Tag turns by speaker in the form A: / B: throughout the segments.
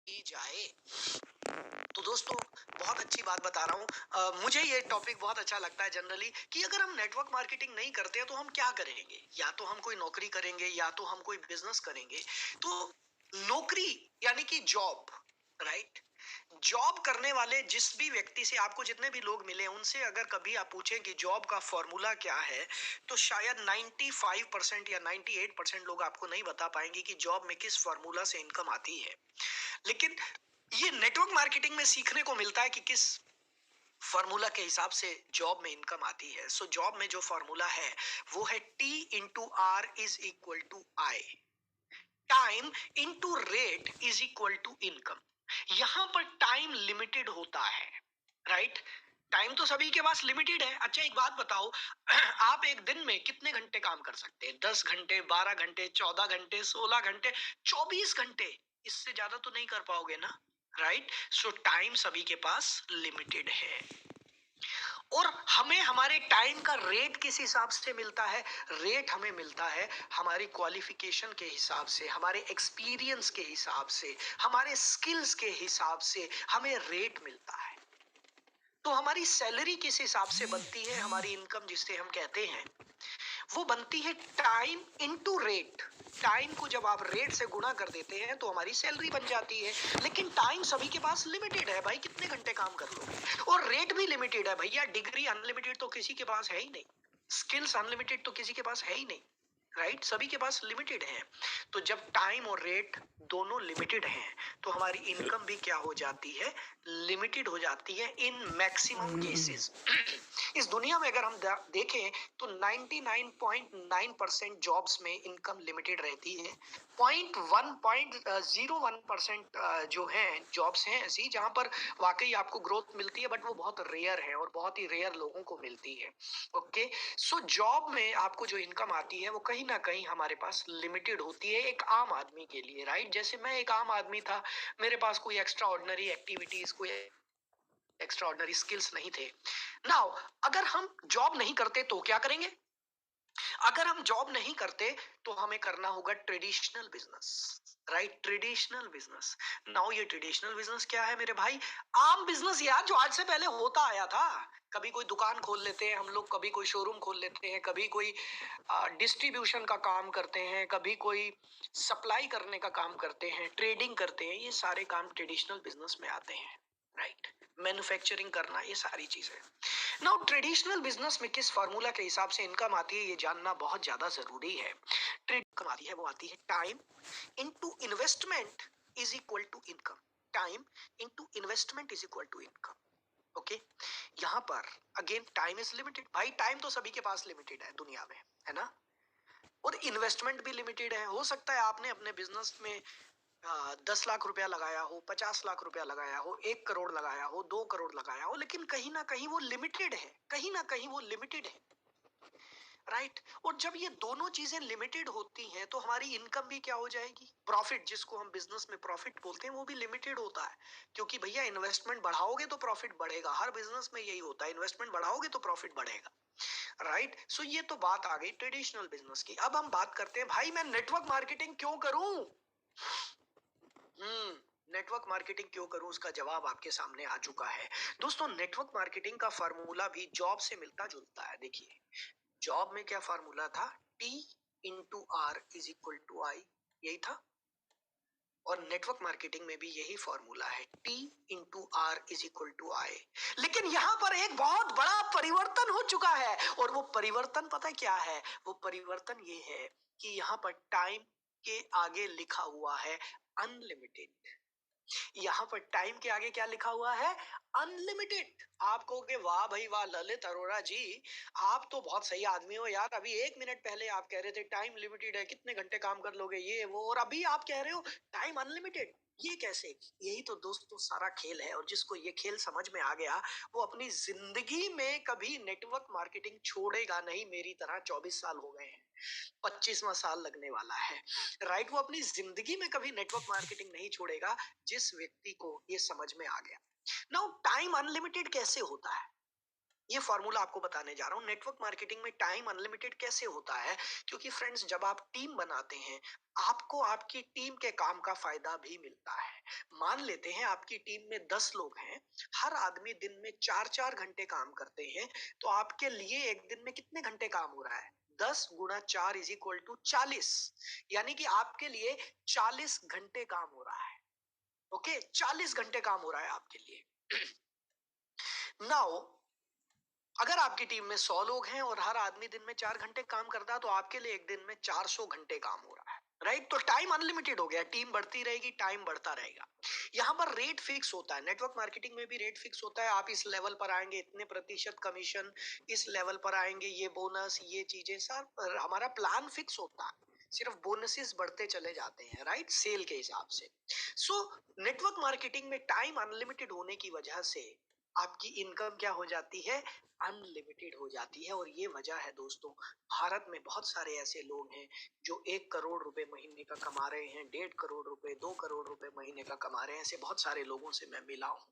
A: की जाए। तो दोस्तों, बहुत अच्छी बात बता रहा हूँ। मुझे ये टॉपिक बहुत अच्छा लगता है जनरली, कि अगर हम नेटवर्क मार्केटिंग नहीं करते हैं तो हम क्या करेंगे। या तो हम कोई नौकरी करेंगे या तो हम कोई बिजनेस करेंगे। तो नौकरी यानी कि जॉब, राइट। जॉब करने वाले जिस भी व्यक्ति से, आपको जितने भी लोग मिले उनसे अगर कभी आप पूछें कि जॉब का फॉर्मूला क्या है, तो शायद 95% या 98% लोग आपको नहीं बता पाएंगे कि जॉब में किस फॉर्मूला से इनकम आती है। लेकिन ये नेटवर्क मार्केटिंग में सीखने को मिलता है कि किस फॉर्मूला के हिसाब से जॉब में इनकम आती है। सो जॉब में जो फॉर्मूला है वो है T/R=I, time into rate is equal to income. यहां पर टाइम लिमिटेड होता है, राइट। टाइम तो सभी के पास लिमिटेड है। अच्छा, एक बात बताओ, आप एक दिन में कितने घंटे काम कर सकते हैं? 10 घंटे, 12 घंटे, 14 घंटे, 16 घंटे, 24 घंटे। इससे ज्यादा तो नहीं कर पाओगे ना, राइट। सो टाइम सभी के पास लिमिटेड है। और हमें हमारे टाइम का रेट किस हिसाब से मिलता है? रेट हमें मिलता है हमारी क्वालिफिकेशन के हिसाब से, हमारे एक्सपीरियंस के हिसाब से, हमारे स्किल्स के हिसाब से हमें रेट मिलता है। तो हमारी सैलरी किस हिसाब से बनती है? हमारी इनकम जिसे हम कहते हैं वो बनती है टाइम इनटू रेट। टाइम को जब आप रेट से गुणा कर देते हैं तो हमारी सैलरी बन जाती है। लेकिन टाइम सभी के पास लिमिटेड है भाई, कितने घंटे काम कर लोगे। और रेट भी लिमिटेड है भैया। डिग्री अनलिमिटेड तो किसी के पास है ही नहीं, स्किल्स अनलिमिटेड तो किसी के पास है ही नहीं, राइट। सभी के पास लिमिटेड है। तो जब टाइम और रेट दोनों लिमिटेड हैं तो हमारी इनकम भी क्या हो जाती है? लिमिटेड हो जाती है इन मैक्सिमम केसेस। इस दुनिया में अगर हम देखें तो 99.9% जॉब्स में इनकम लिमिटेड रहती है। 0.01% जो है जॉब्स हैं ऐसी जहां पर वाकई आपको ग्रोथ मिलती है, बट वो बहुत रेयर है और बहुत ही रेयर लोगों को मिलती है। ओके। सो जॉब में आपको जो इनकम आती है वो कहीं ना कहीं हमारे पास लिमिटेड होती है एक आम आदमी के लिए, राइट। जैसे मैं एक आम आदमी था, मेरे पास कोई एक्स्ट्रा ऑर्डिनरी एक्टिविटीज, कोई एक्स्ट्रा ऑर्डिनरी स्किल्स नहीं थे। नाउ अगर हम जॉब नहीं करते तो क्या करेंगे? अगर हम जॉब नहीं करते तो हमें करना होगा traditional business, right. Traditional business. Now ये ट्रेडिशनल बिजनेस क्या है मेरे भाई? आम बिजनेस यार, जो आज से पहले होता आया था। कभी कोई दुकान खोल लेते हैं हम लोग, कभी कोई शोरूम खोल लेते हैं, कभी कोई डिस्ट्रीब्यूशन का काम करते हैं, कभी कोई सप्लाई करने का काम करते हैं, ट्रेडिंग करते हैं। ये सारे काम ट्रेडिशनल बिजनेस में आते हैं, राइट। मैन्युफैक्चरिंग करना, ये सारी चीजें। नाउ ट्रेडिशनल बिजनेस में किस फार्मूला के हिसाब से इनकम आती है ये जानना बहुत ज्यादा जरूरी है। ट्रेड इनकम आती है, वो आती है time into investment is equal to income. Time into investment is equal to income. Okay. यहाँ पर अगेन टाइम इज लिमिटेड भाई। टाइम तो सभी के पास लिमिटेड है दुनिया में, है ना। और इन्वेस्टमेंट भी लिमिटेड है। हो सकता है आपने अपने बिजनेस में 10 लाख रुपया लगाया हो, 50 लाख रुपया लगाया हो, 1 करोड़ लगाया हो, 2 करोड़ लगाया हो, लेकिन कहीं ना कहीं वो लिमिटेड है, कहीं ना कहीं वो लिमिटेड है, राइट। और जब ये दोनों चीजें लिमिटेड होती हैं तो हमारी इनकम भी क्या हो जाएगी? प्रॉफिट, जिसको हम बिजनेस में प्रॉफिट बोलते हैं, वो भी लिमिटेड होता है। क्योंकि भैया इन्वेस्टमेंट बढ़ाओगे तो प्रॉफिट बढ़ेगा। हर बिजनेस में यही होता है, इन्वेस्टमेंट बढ़ाओगे तो प्रॉफिट बढ़ेगा, राइट। सो ये तो बात आ गई ट्रेडिशनल बिजनेस की। अब हम बात करते हैं भाई मैं नेटवर्क मार्केटिंग क्यों करूं। नेटवर्क मार्केटिंग क्यों करूं, उसका जवाब आपके सामने आ चुका है। दोस्तों, नेटवर्क मार्केटिंग का फार्मूला भी जॉब से मिलता जुलता है। देखिए, जॉब में क्या फार्मूला था? T/R=I, यही था। और नेटवर्क मार्केटिंग में भी यही फॉर्मूला है, T/R=I। लेकिन यहां पर एक बहुत बड़ा परिवर्तन हो चुका है। और वो परिवर्तन पता क्या है? वो परिवर्तन ये है कि यहाँ पर टाइम के आगे लिखा हुआ है अनलिमिटेड। यहाँ पर टाइम के आगे क्या लिखा हुआ है? अनलिमिटेड। आप कहोगे वाह भाई वाह ललित अरोड़ा जी, आप तो बहुत सही आदमी हो यार। अभी 1 मिनट पहले आप कह रहे थे टाइम लिमिटेड है, कितने घंटे काम कर लोगे ये वो, और अभी आप कह रहे हो टाइम अनलिमिटेड। ये कैसे? यही तो दोस्तों सारा खेल है। और जिसको ये खेल समझ में आ गया वो अपनी जिंदगी में कभी नेटवर्क मार्केटिंग छोड़ेगा नहीं। मेरी तरह 24 साल हो गए हैं, 25वां साल लगने वाला है, राइट। वो अपनी जिंदगी में कभी नेटवर्क मार्केटिंग नहीं छोड़ेगा जिस व्यक्ति को ये समझ में आ गया। नाउ टाइम अनलिमिटेड कैसे होता है? ये फॉर्मूला आपको बताने जा रहा हूँ। नेटवर्क मार्केटिंग में टाइम अनलिमिटेड कैसे होता है? क्योंकि फ्रेंड्स, जब आप टीम बनाते हैं, आपको आपकी टीम के काम का फायदा भी मिलता है। मान लेते हैं आपकी टीम में 10 लोग हैं, हर आदमी दिन में 4-4 घंटे काम करते हैं, तो आपके लिए एक दिन में कितने घंटे काम हो रहा है? 10 गुणा 4 इज इक्वल टू 40। यानी कि आपके लिए 40 घंटे काम हो रहा है। ओके, 40 घंटे काम हो रहा है आपके लिए। नाउ, अगर आपकी टीम में 100 लोग हैं और हर आदमी दिन में 4 घंटे काम करता है, तो आपके लिए एक दिन में 400 घंटे काम हो रहा है। राइट? तो टाइम अनलिमिटेड हो गया, टीम बढ़ती रहेगी, टाइम बढ़ता रहेगा। यहां पर रेट फिक्स होता है, नेटवर्क मार्केटिंग में भी रेट फिक्स होता है। आप इस लेवल पर आएंगे इतने प्रतिशत कमीशन, इस लेवल पर आएंगे ये बोनस, ये चीजें, सर हमारा प्लान फिक्स होता है, सिर्फ बोनसेस बढ़ते चले जाते हैं, राइट, सेल के हिसाब से। सो नेटवर्क मार्केटिंग में टाइम अनलिमिटेड होने की वजह से आपकी इनकम क्या हो जाती है? अनलिमिटेड हो जाती है। और ये वजह है दोस्तों, भारत में बहुत सारे ऐसे लोग हैं जो 1 करोड़ रुपए महीने का कमा रहे हैं, 1.5 करोड़ रुपए, 2 करोड़ रुपए महीने का कमा रहे हैं। ऐसे बहुत सारे लोगों से मैं मिला हूँ।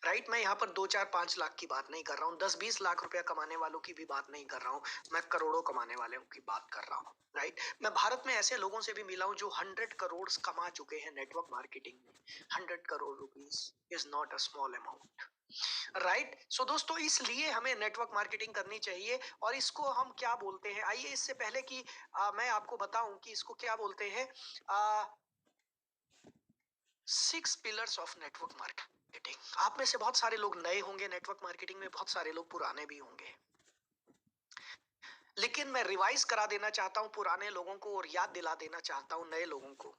A: राइट? मैं यहाँ पर 2, 4, 5 लाख की बात नहीं कर रहा हूँ, 10, 20 लाख रुपया कमाने वालों की भी बात नहीं कर रहा हूँ, मैं करोड़ों कमाने वालों की बात कर रहा हूँ। राइट? मैं भारत में ऐसे लोगों से भी मिला हूँ जो 100 करोड़ कमा चुके हैं नेटवर्क मार्केटिंग में। 100 crore rupees is not a small amount. Right? So दोस्तों, इसलिए हमें नेटवर्क मार्केटिंग करनी चाहिए। और इसको हम क्या बोलते हैं, आइए इससे पहले कि मैं आपको बताऊं कि इसको क्या बोलते हैं, 6 पिलर्स ऑफ नेटवर्क मार्केटिंग। आप में से बहुत सारे लोग नए होंगे नेटवर्क मार्केटिंग में, बहुत सारे लोग पुराने भी होंगे, लेकिन मैं रिवाइज करा देना चाहता हूं पुराने लोगों को और याद दिला देना चाहता हूं नए लोगों को।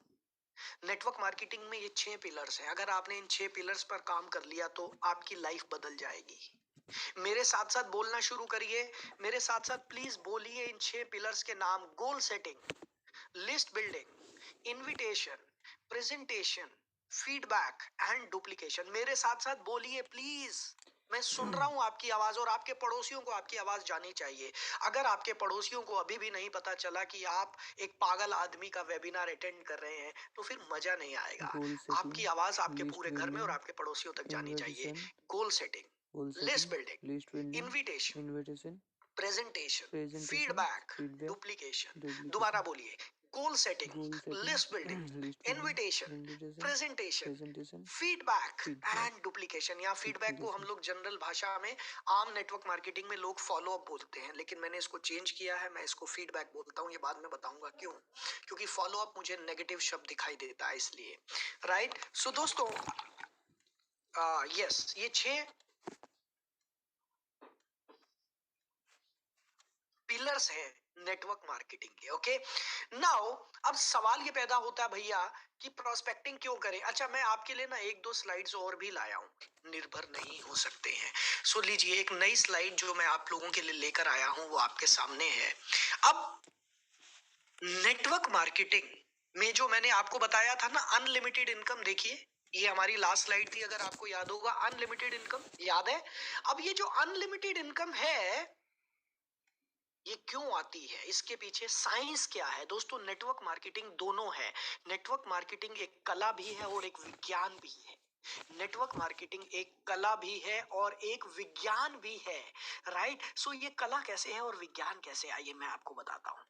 A: नेटवर्क मार्केटिंग में ये 6 पिलर्स हैं। अगर आपने इन 6 पिलर्स पर काम कर लिया तो आपकी लाइफ बदल जाएगी। मेरे साथ साथ बोलना शुरू करिए, मेरे साथ साथ प्लीज बोलिए इन 6 पिलर्स के नाम। Goal setting, list building, invitation, presentation, feedback and duplication. मेरे साथ साथ बोलिए प्लीज, मैं सुन रहा हूं आपकी आवाज, और आपके पड़ोसियों को आपकी आवाज जानी चाहिए। अगर आपके पड़ोसियों को अभी भी नहीं पता चला कि आप एक पागल आदमी का वेबिनार अटेंड कर रहे हैं, तो फिर मजा नहीं आएगा।
B: गोल
A: आपकी
B: सेटिंग,
A: आवाज आपके
B: लिस्ट
A: पूरे घर में और
B: बिल्डिंग,
A: आपके पड़ोसियों तक जानी चाहिए।
B: Invitation,
A: goal setting, list building, invitation,
B: invitation,
A: presentation,
B: presentation,
A: feedback,
B: feedback,
A: duplication. दोबारा
B: डुप्लीकेशन,
A: बोलिए, goal setting,
B: goal setting,
A: list building,
B: list building,
A: invitation,
B: invitation,
A: presentation,
B: presentation,
A: feedback
B: feedback,
A: and duplication. या फीडबैक को हम
B: डुप्लीकेशन।
A: लोग general भाषा में, आम network marketing में लोग फॉलो अप बोलते हैं, लेकिन मैंने इसको चेंज किया है, मैं इसको फीडबैक बोलता हूँ। ये बाद में बताऊंगा क्यों, क्योंकि फॉलो अप मुझे नेगेटिव शब्द दिखाई देता है इसलिए। राइट? सो दोस्तों, यस, ये 6 पिलर्स हैं नेटवर्क मार्केटिंग के। ओके, नाउ अब सवाल ये पैदा होता है भैया कि प्रोस्पेक्टिंग क्यों करें। अच्छा, मैं आपके लिए ना 1-2 स्लाइड्स और भी लाया हूं, निर्भर नहीं हो सकते हैं। सो लीजिए, एक नई स्लाइड जो मैं आप लोगों के लिए लेकर आया हूं वो आपके सामने है। अब नेटवर्क मार्केटिंग में जो मैंने आपको बताया था ना, अनलिमिटेड इनकम, देखिए ये हमारी लास्ट स्लाइड थी, अगर आपको याद होगा, अनलिमिटेड इनकम याद है। अब ये जो अनलिमिटेड इनकम है, ये क्यों आती है, इसके पीछे साइंस क्या है दोस्तों? नेटवर्क मार्केटिंग दोनों है। नेटवर्क मार्केटिंग एक कला भी है और एक विज्ञान भी है। नेटवर्क मार्केटिंग एक कला भी है और एक विज्ञान भी है। राइट? सो ये कला कैसे है और विज्ञान कैसे है, आइए मैं आपको बताता हूं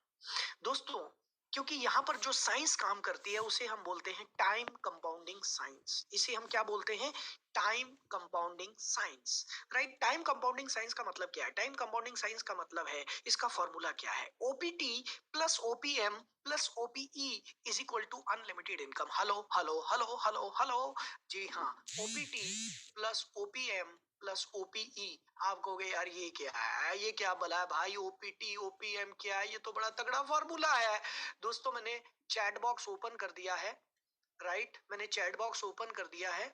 A: दोस्तों। क्योंकि यहां पर जो साइंस काम करती है उसे हम बोलते हैं टाइम कंपाउंडिंग साइंस। इसे हम क्या बोलते हैं? Time compounding science. Right? Time compounding science का मतलब क्या है? टाइम कंपाउंडिंग साइंस का मतलब है, इसका फॉर्मूला क्या है? OPT plus OPM plus OPE is equal to unlimited income. Hello hello hello hello hello, जी हाँ, OPT plus OPM plus OPE. आप कहोगे यार ये क्या है, ये क्या भला है भाई, ओपीटी ओपीएम क्या है, ये तो बड़ा तगड़ा फॉर्मूला है। दोस्तों, मैंने चैट बॉक्स ओपन कर दिया है। राइट? मैंने चैट बॉक्स ओपन कर दिया है,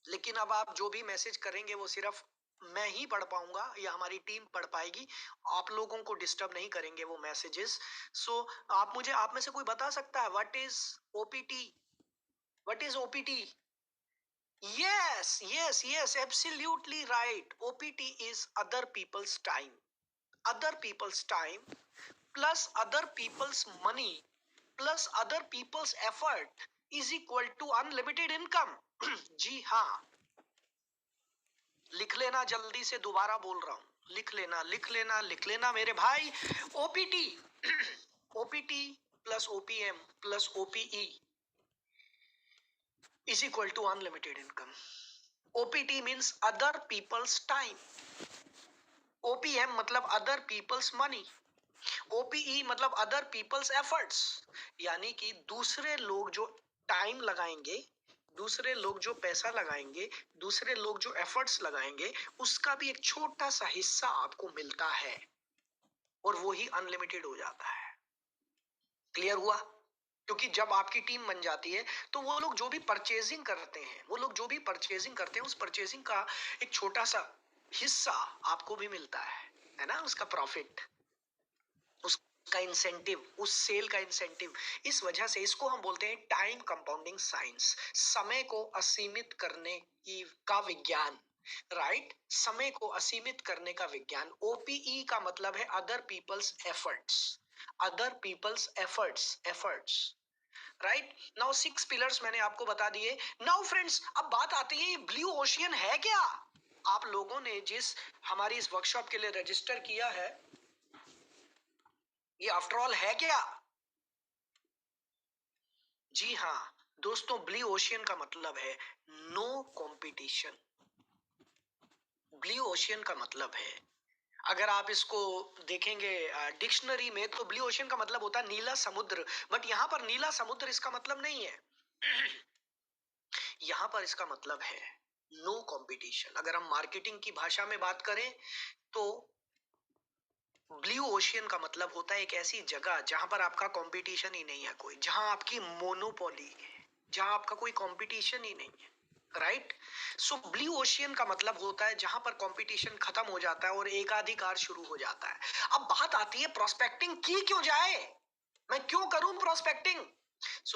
A: लेकिन अब आप जो भी मैसेज करेंगे वो सिर्फ मैं ही पढ़ पाऊंगा या हमारी टीम पढ़ पाएगी, आप लोगों को डिस्टर्ब नहीं करेंगे वो मैसेजेस। सो आप में से कोई बता सकता है what is OPT? What is OPT? Yes, absolutely right. OPT is other people's time. Other people's time plus other people's money plus other people's effort is equal to unlimited income. जी हाँ, लिख लेना जल्दी से, दोबारा बोल रहा हूं, लिख लेना लिख लेना लिख लेना मेरे भाई। OPT OPT plus OPM plus OPE is equal to unlimited income. OPT means other people's time, OPM मतलब अदर पीपल्स मनी, ओपीई मतलब अदर पीपल्स एफर्ट्स। यानी कि दूसरे लोग जो टाइम लगाएंगे, दूसरे लोग जो पैसा लगाएंगे, दूसरे लोग जो एफर्ट्स लगाएंगे, उसका भी एक छोटा सा हिस्सा आपको मिलता है और वो ही अनलिमिटेड हो जाता है। क्लियर हुआ? क्योंकि जब आपकी टीम बन जाती है तो वो लोग जो भी परचेजिंग करते हैं, वो लोग जो भी परचेजिंग करते हैं, उस परचेजिंग का एक छोटा सा हिस्सा आपको भी मिलता है ना, उसका प्रॉफिट, उसका इंसेंटिव, उस सेल का इंसेंटिव। इस वजह से इसको हम बोलते हैं टाइम कंपाउंडिंग साइंस, समय को असीमित करने की का विज्ञान। राइट, समय को असीमित करने का विज्ञान। ओपीई का मतलब है other people's efforts, other people's efforts. Right, now 6 pillars मैंने आपको बता दिए। नाउ फ्रेंड्स, अब बात आती है ब्लू ओशियन है क्या? आप लोगों ने जिस हमारी इस वर्कशॉप के लिए रजिस्टर किया है, ये आफ्टर ऑल है क्या? जी हाँ दोस्तों, ब्लू ओशियन का मतलब है नो कंपटीशन। ब्लू ओशियन का मतलब है, अगर आप इसको देखेंगे डिक्शनरी में, तो ब्लू ओशियन का मतलब होता है नीला समुद्र। बट यहां पर नीला समुद्र इसका मतलब नहीं है। यहां पर इसका मतलब है नो कंपटीशन। अगर हम मार्केटिंग की भाषा में बात करें तो ब्लू ओशियन का मतलब होता है एक ऐसी जगह जहां पर आपका कंपटीशन ही नहीं है कोई, जहां आपकी मोनोपोली है, जहां आपका कोई कंपटीशन ही नहीं है। राइट, सो ब्लू ओशियन का मतलब होता है जहां पर कंपटीशन खत्म हो जाता है और एकाधिकार शुरू हो जाता है। अब बात आती है प्रोस्पेक्टिंग की क्यों जाए, मैं क्यों करूं प्रोस्पेक्टिंग?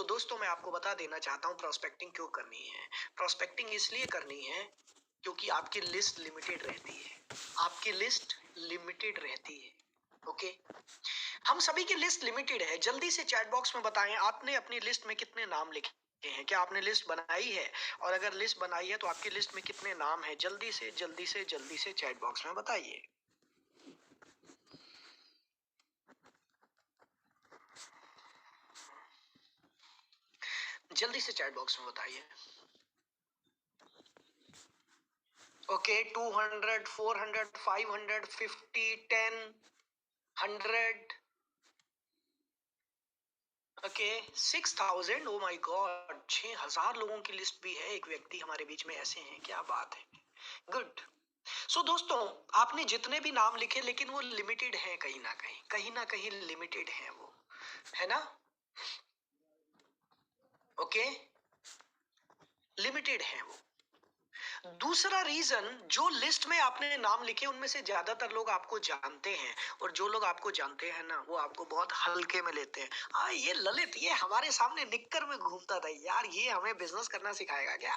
A: दोस्तों, मैं आपको बता देना चाहता हूं प्रोस्पेक्टिंग क्यों करनी है। प्रोस्पेक्टिंग इसलिए करनी है क्योंकि आपकी लिस्ट लिमिटेड रहती है, आपकी लिस्ट लिमिटेड रहती है। ओके, हम सभी की लिस्ट लिमिटेड है। जल्दी से चैट बॉक्स में बताएं आपने अपनी लिस्ट में कितने नाम लिखे हैं, क्या आपने लिस्ट बनाई है? और अगर लिस्ट बनाई है तो आपकी लिस्ट में कितने नाम है? जल्दी से जल्दी से जल्दी से चैट बॉक्स में बताइए। जल्दी से चैट बॉक्स में बताइए। Okay, 200, 400, 500, 50, 10, 100। Okay, 6000। Oh my God, 6000 लोगों की लिस्ट भी है। एक व्यक्ति हमारे बीच में ऐसे हैं, क्या बात है। गुड। दोस्तों, आपने जितने भी नाम लिखे, लेकिन वो लिमिटेड हैं, कहीं ना कहीं लिमिटेड हैं वो, है ना? ओके, लिमिटेड हैं वो। दूसरा रीजन, जो लिस्ट में आपने नाम लिखे उनमें से ज्यादातर लोग आपको जानते हैं, और जो लोग आपको जानते हैं ना, वो आपको बहुत हल्के में लेते हैं। ये ललित, ये हमारे सामने निक्कर में घूमता था यार, ये हमें बिजनेस करना सिखाएगा क्या?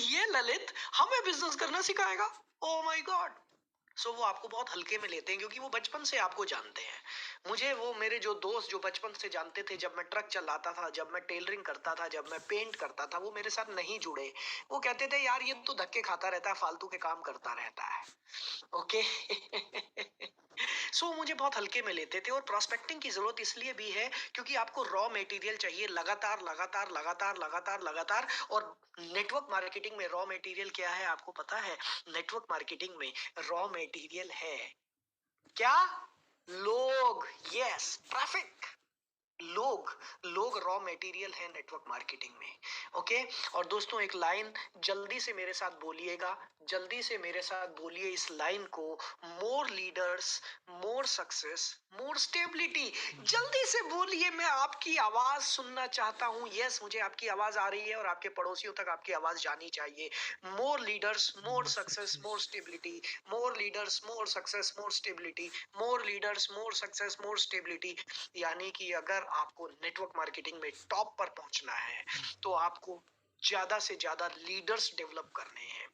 A: ये ललित हमें बिजनेस करना सिखाएगा। Oh my God. वो आपको बहुत हल्के में लेते हैं क्योंकि वो बचपन से आपको जानते हैं। मुझे वो मेरे जो दोस्त जो बचपन से जानते थे, जब मैं ट्रक चलाता था, जब मैं टेलरिंग करता था, जब मैं पेंट करता था, वो मेरे साथ नहीं जुड़े। वो कहते थे यार ये तो धक्के खाता रहता है, फालतू के काम करता रहता है। ओके। मुझे बहुत हल्के में लेते थे। और प्रोस्पेक्टिंग की जरूरत इसलिए भी है क्योंकि आपको रॉ मटेरियल चाहिए लगातार लगातार लगातार लगातार लगातार। और नेटवर्क मार्केटिंग में रॉ मटेरियल क्या है आपको पता है? नेटवर्क मार्केटिंग में रॉ मटेरियल है क्या? लोग। Yes, traffic. लोग, लोग रॉ मटेरियल है नेटवर्क मार्केटिंग में। ओके। और दोस्तों, एक लाइन जल्दी से मेरे साथ बोलिएगा, जल्दी से मेरे साथ बोलिए इस लाइन को। More leaders, more success, more stability. जल्दी से बोलिए, मैं आपकी आवाज सुनना चाहता हूं। यस, मुझे आपकी आवाज आ रही है और आपके पड़ोसियों तक आपकी आवाज जानी चाहिए। More leaders, more
B: more
A: success, more
B: success.
A: Stability. More leaders, more success, more stability. More leaders, more success, more stability. यानी कि अगर आपको नेटवर्क मार्केटिंग में टॉप पर पहुंचना है तो आपको ज्यादा से ज्यादा लीडर्स डेवलप करने हैं।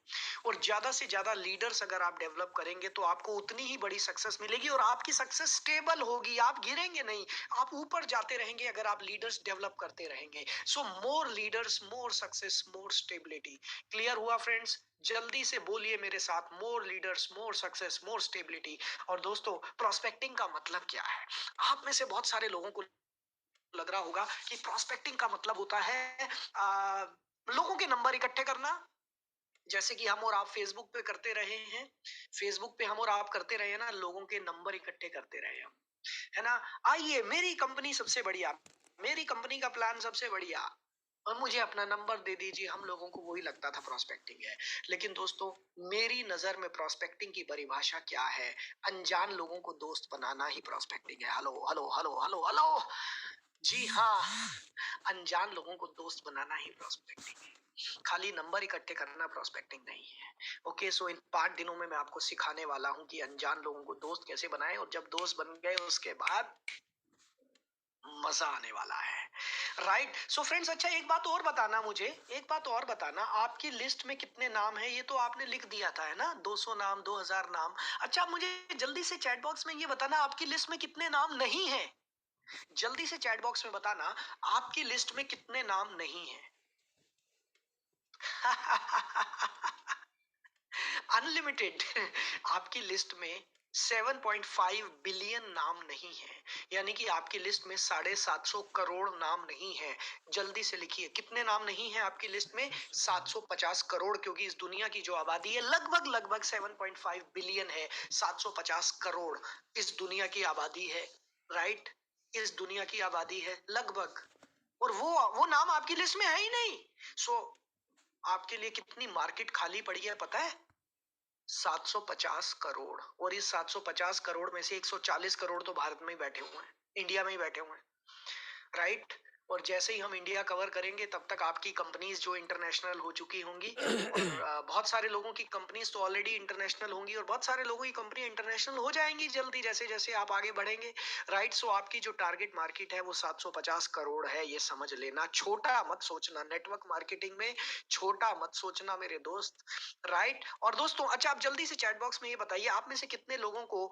A: और ज्यादा से ज्यादा लीडर्स अगर आप डेवलप करेंगे तो आपको उतनी ही बड़ी सक्सेस मिलेगी, और आपकी सक्सेस स्टेबल होगी, आप गिरेंगे नहीं, आप ऊपर जाते रहेंगे अगर आप लीडर्स डेवलप करते रहेंगे। So more leaders, more success, more stability. Clear हुआ फ्रेंड्स? जल्दी से बोलिए मेरे साथ, more leaders, more success, more stability. और दोस्तों, प्रोस्पेक्टिंग का मतलब क्या है? आप में से बहुत सारे लोगों को लग रहा होगा कि प्रोस्पेक्टिंग का मतलब होता है लोगों के नंबर इकट्ठे करना, जैसे कि हम और आप फेसबुक पे करते रहे हैं। फेसबुक पे हम और आप करते रहे हैं ना, लोगों के नंबर इकट्ठे करते रहे हम, है ना? आइए, मेरी कंपनी सबसे बढ़िया, मेरी कंपनी का प्लान सबसे बढ़िया, और मुझे अपना नंबर दे दीजिए। हम लोगों को वही लगता था प्रोस्पेक्टिंग है। लेकिन दोस्तों, मेरी नजर में प्रोस्पेक्टिंग की परिभाषा क्या है? अनजान लोगों को दोस्त बनाना ही प्रोस्पेक्टिंग है। Hello hello hello hello hello. जी हाँ, अनजान लोगों को दोस्त बनाना ही प्रोस्पेक्टिंग है। खाली नंबर इकट्ठे करना प्रोस्पेक्टिंग नहीं है। ओके, सो इन 5 दिनों में मैं आपको सिखाने वाला हूं कि अनजान लोगों को दोस्त कैसे बनाएं, और जब दोस्त बन गए उसके बाद मजा आने वाला है। राइट? सो फ्रेंड्स, अच्छा एक बात और बताना मुझे, एक बात और बताना, आपकी लिस्ट में कितने नाम है? ये तो आपने लिख दिया था, है ना, 200 नाम, 2000 नाम। अच्छा, मुझे जल्दी से चैट बॉक्स में ये बताना, आपकी लिस्ट में कितने नाम नहीं है? जल्दी से चैट बॉक्स में बताना, आपकी लिस्ट में कितने नाम नहीं है? अनलिमिटेड। आपकी लिस्ट में 7.5 बिलियन नाम नहीं है, यानी कि आपकी लिस्ट में 750 करोड़ नाम नहीं है। जल्दी से लिखिए, कितने नाम नहीं है आपकी लिस्ट में? 750 करोड़, क्योंकि इस दुनिया की जो आबादी है लगभग लगभग 7.5 बिलियन है। 750 करोड़ इस दुनिया की आबादी है। राइट? इस दुनिया की आबादी है लगभग, और वो नाम आपकी लिस्ट में है ही नहीं। सो आपके लिए कितनी मार्केट खाली पड़ी है पता है? 750 करोड़। और इस 750 करोड़ में से 140 करोड़ तो भारत में ही बैठे हुए हैं, इंडिया में ही बैठे हुए हैं। राइट? और जैसे ही हम इंडिया कवर करेंगे तब तक आपकी कंपनीज जो इंटरनेशनल हो चुकी होंगी, और बहुत सारे लोगों की कंपनीज तो ऑलरेडी इंटरनेशनल होंगी, और बहुत सारे लोगों की कंपनी इंटरनेशनल हो जाएंगी जल्दी, जैसे जैसे आप आगे बढ़ेंगे। राइट? सो आपकी जो टारगेट मार्केट है वो 750 करोड़ है, ये समझ लेना। छोटा मत सोचना, नेटवर्क मार्केटिंग में छोटा मत सोचना मेरे दोस्त। राइट? और दोस्तों, अच्छा, आप जल्दी से चैट बॉक्स में ये बताइए, आप में से कितने लोगों को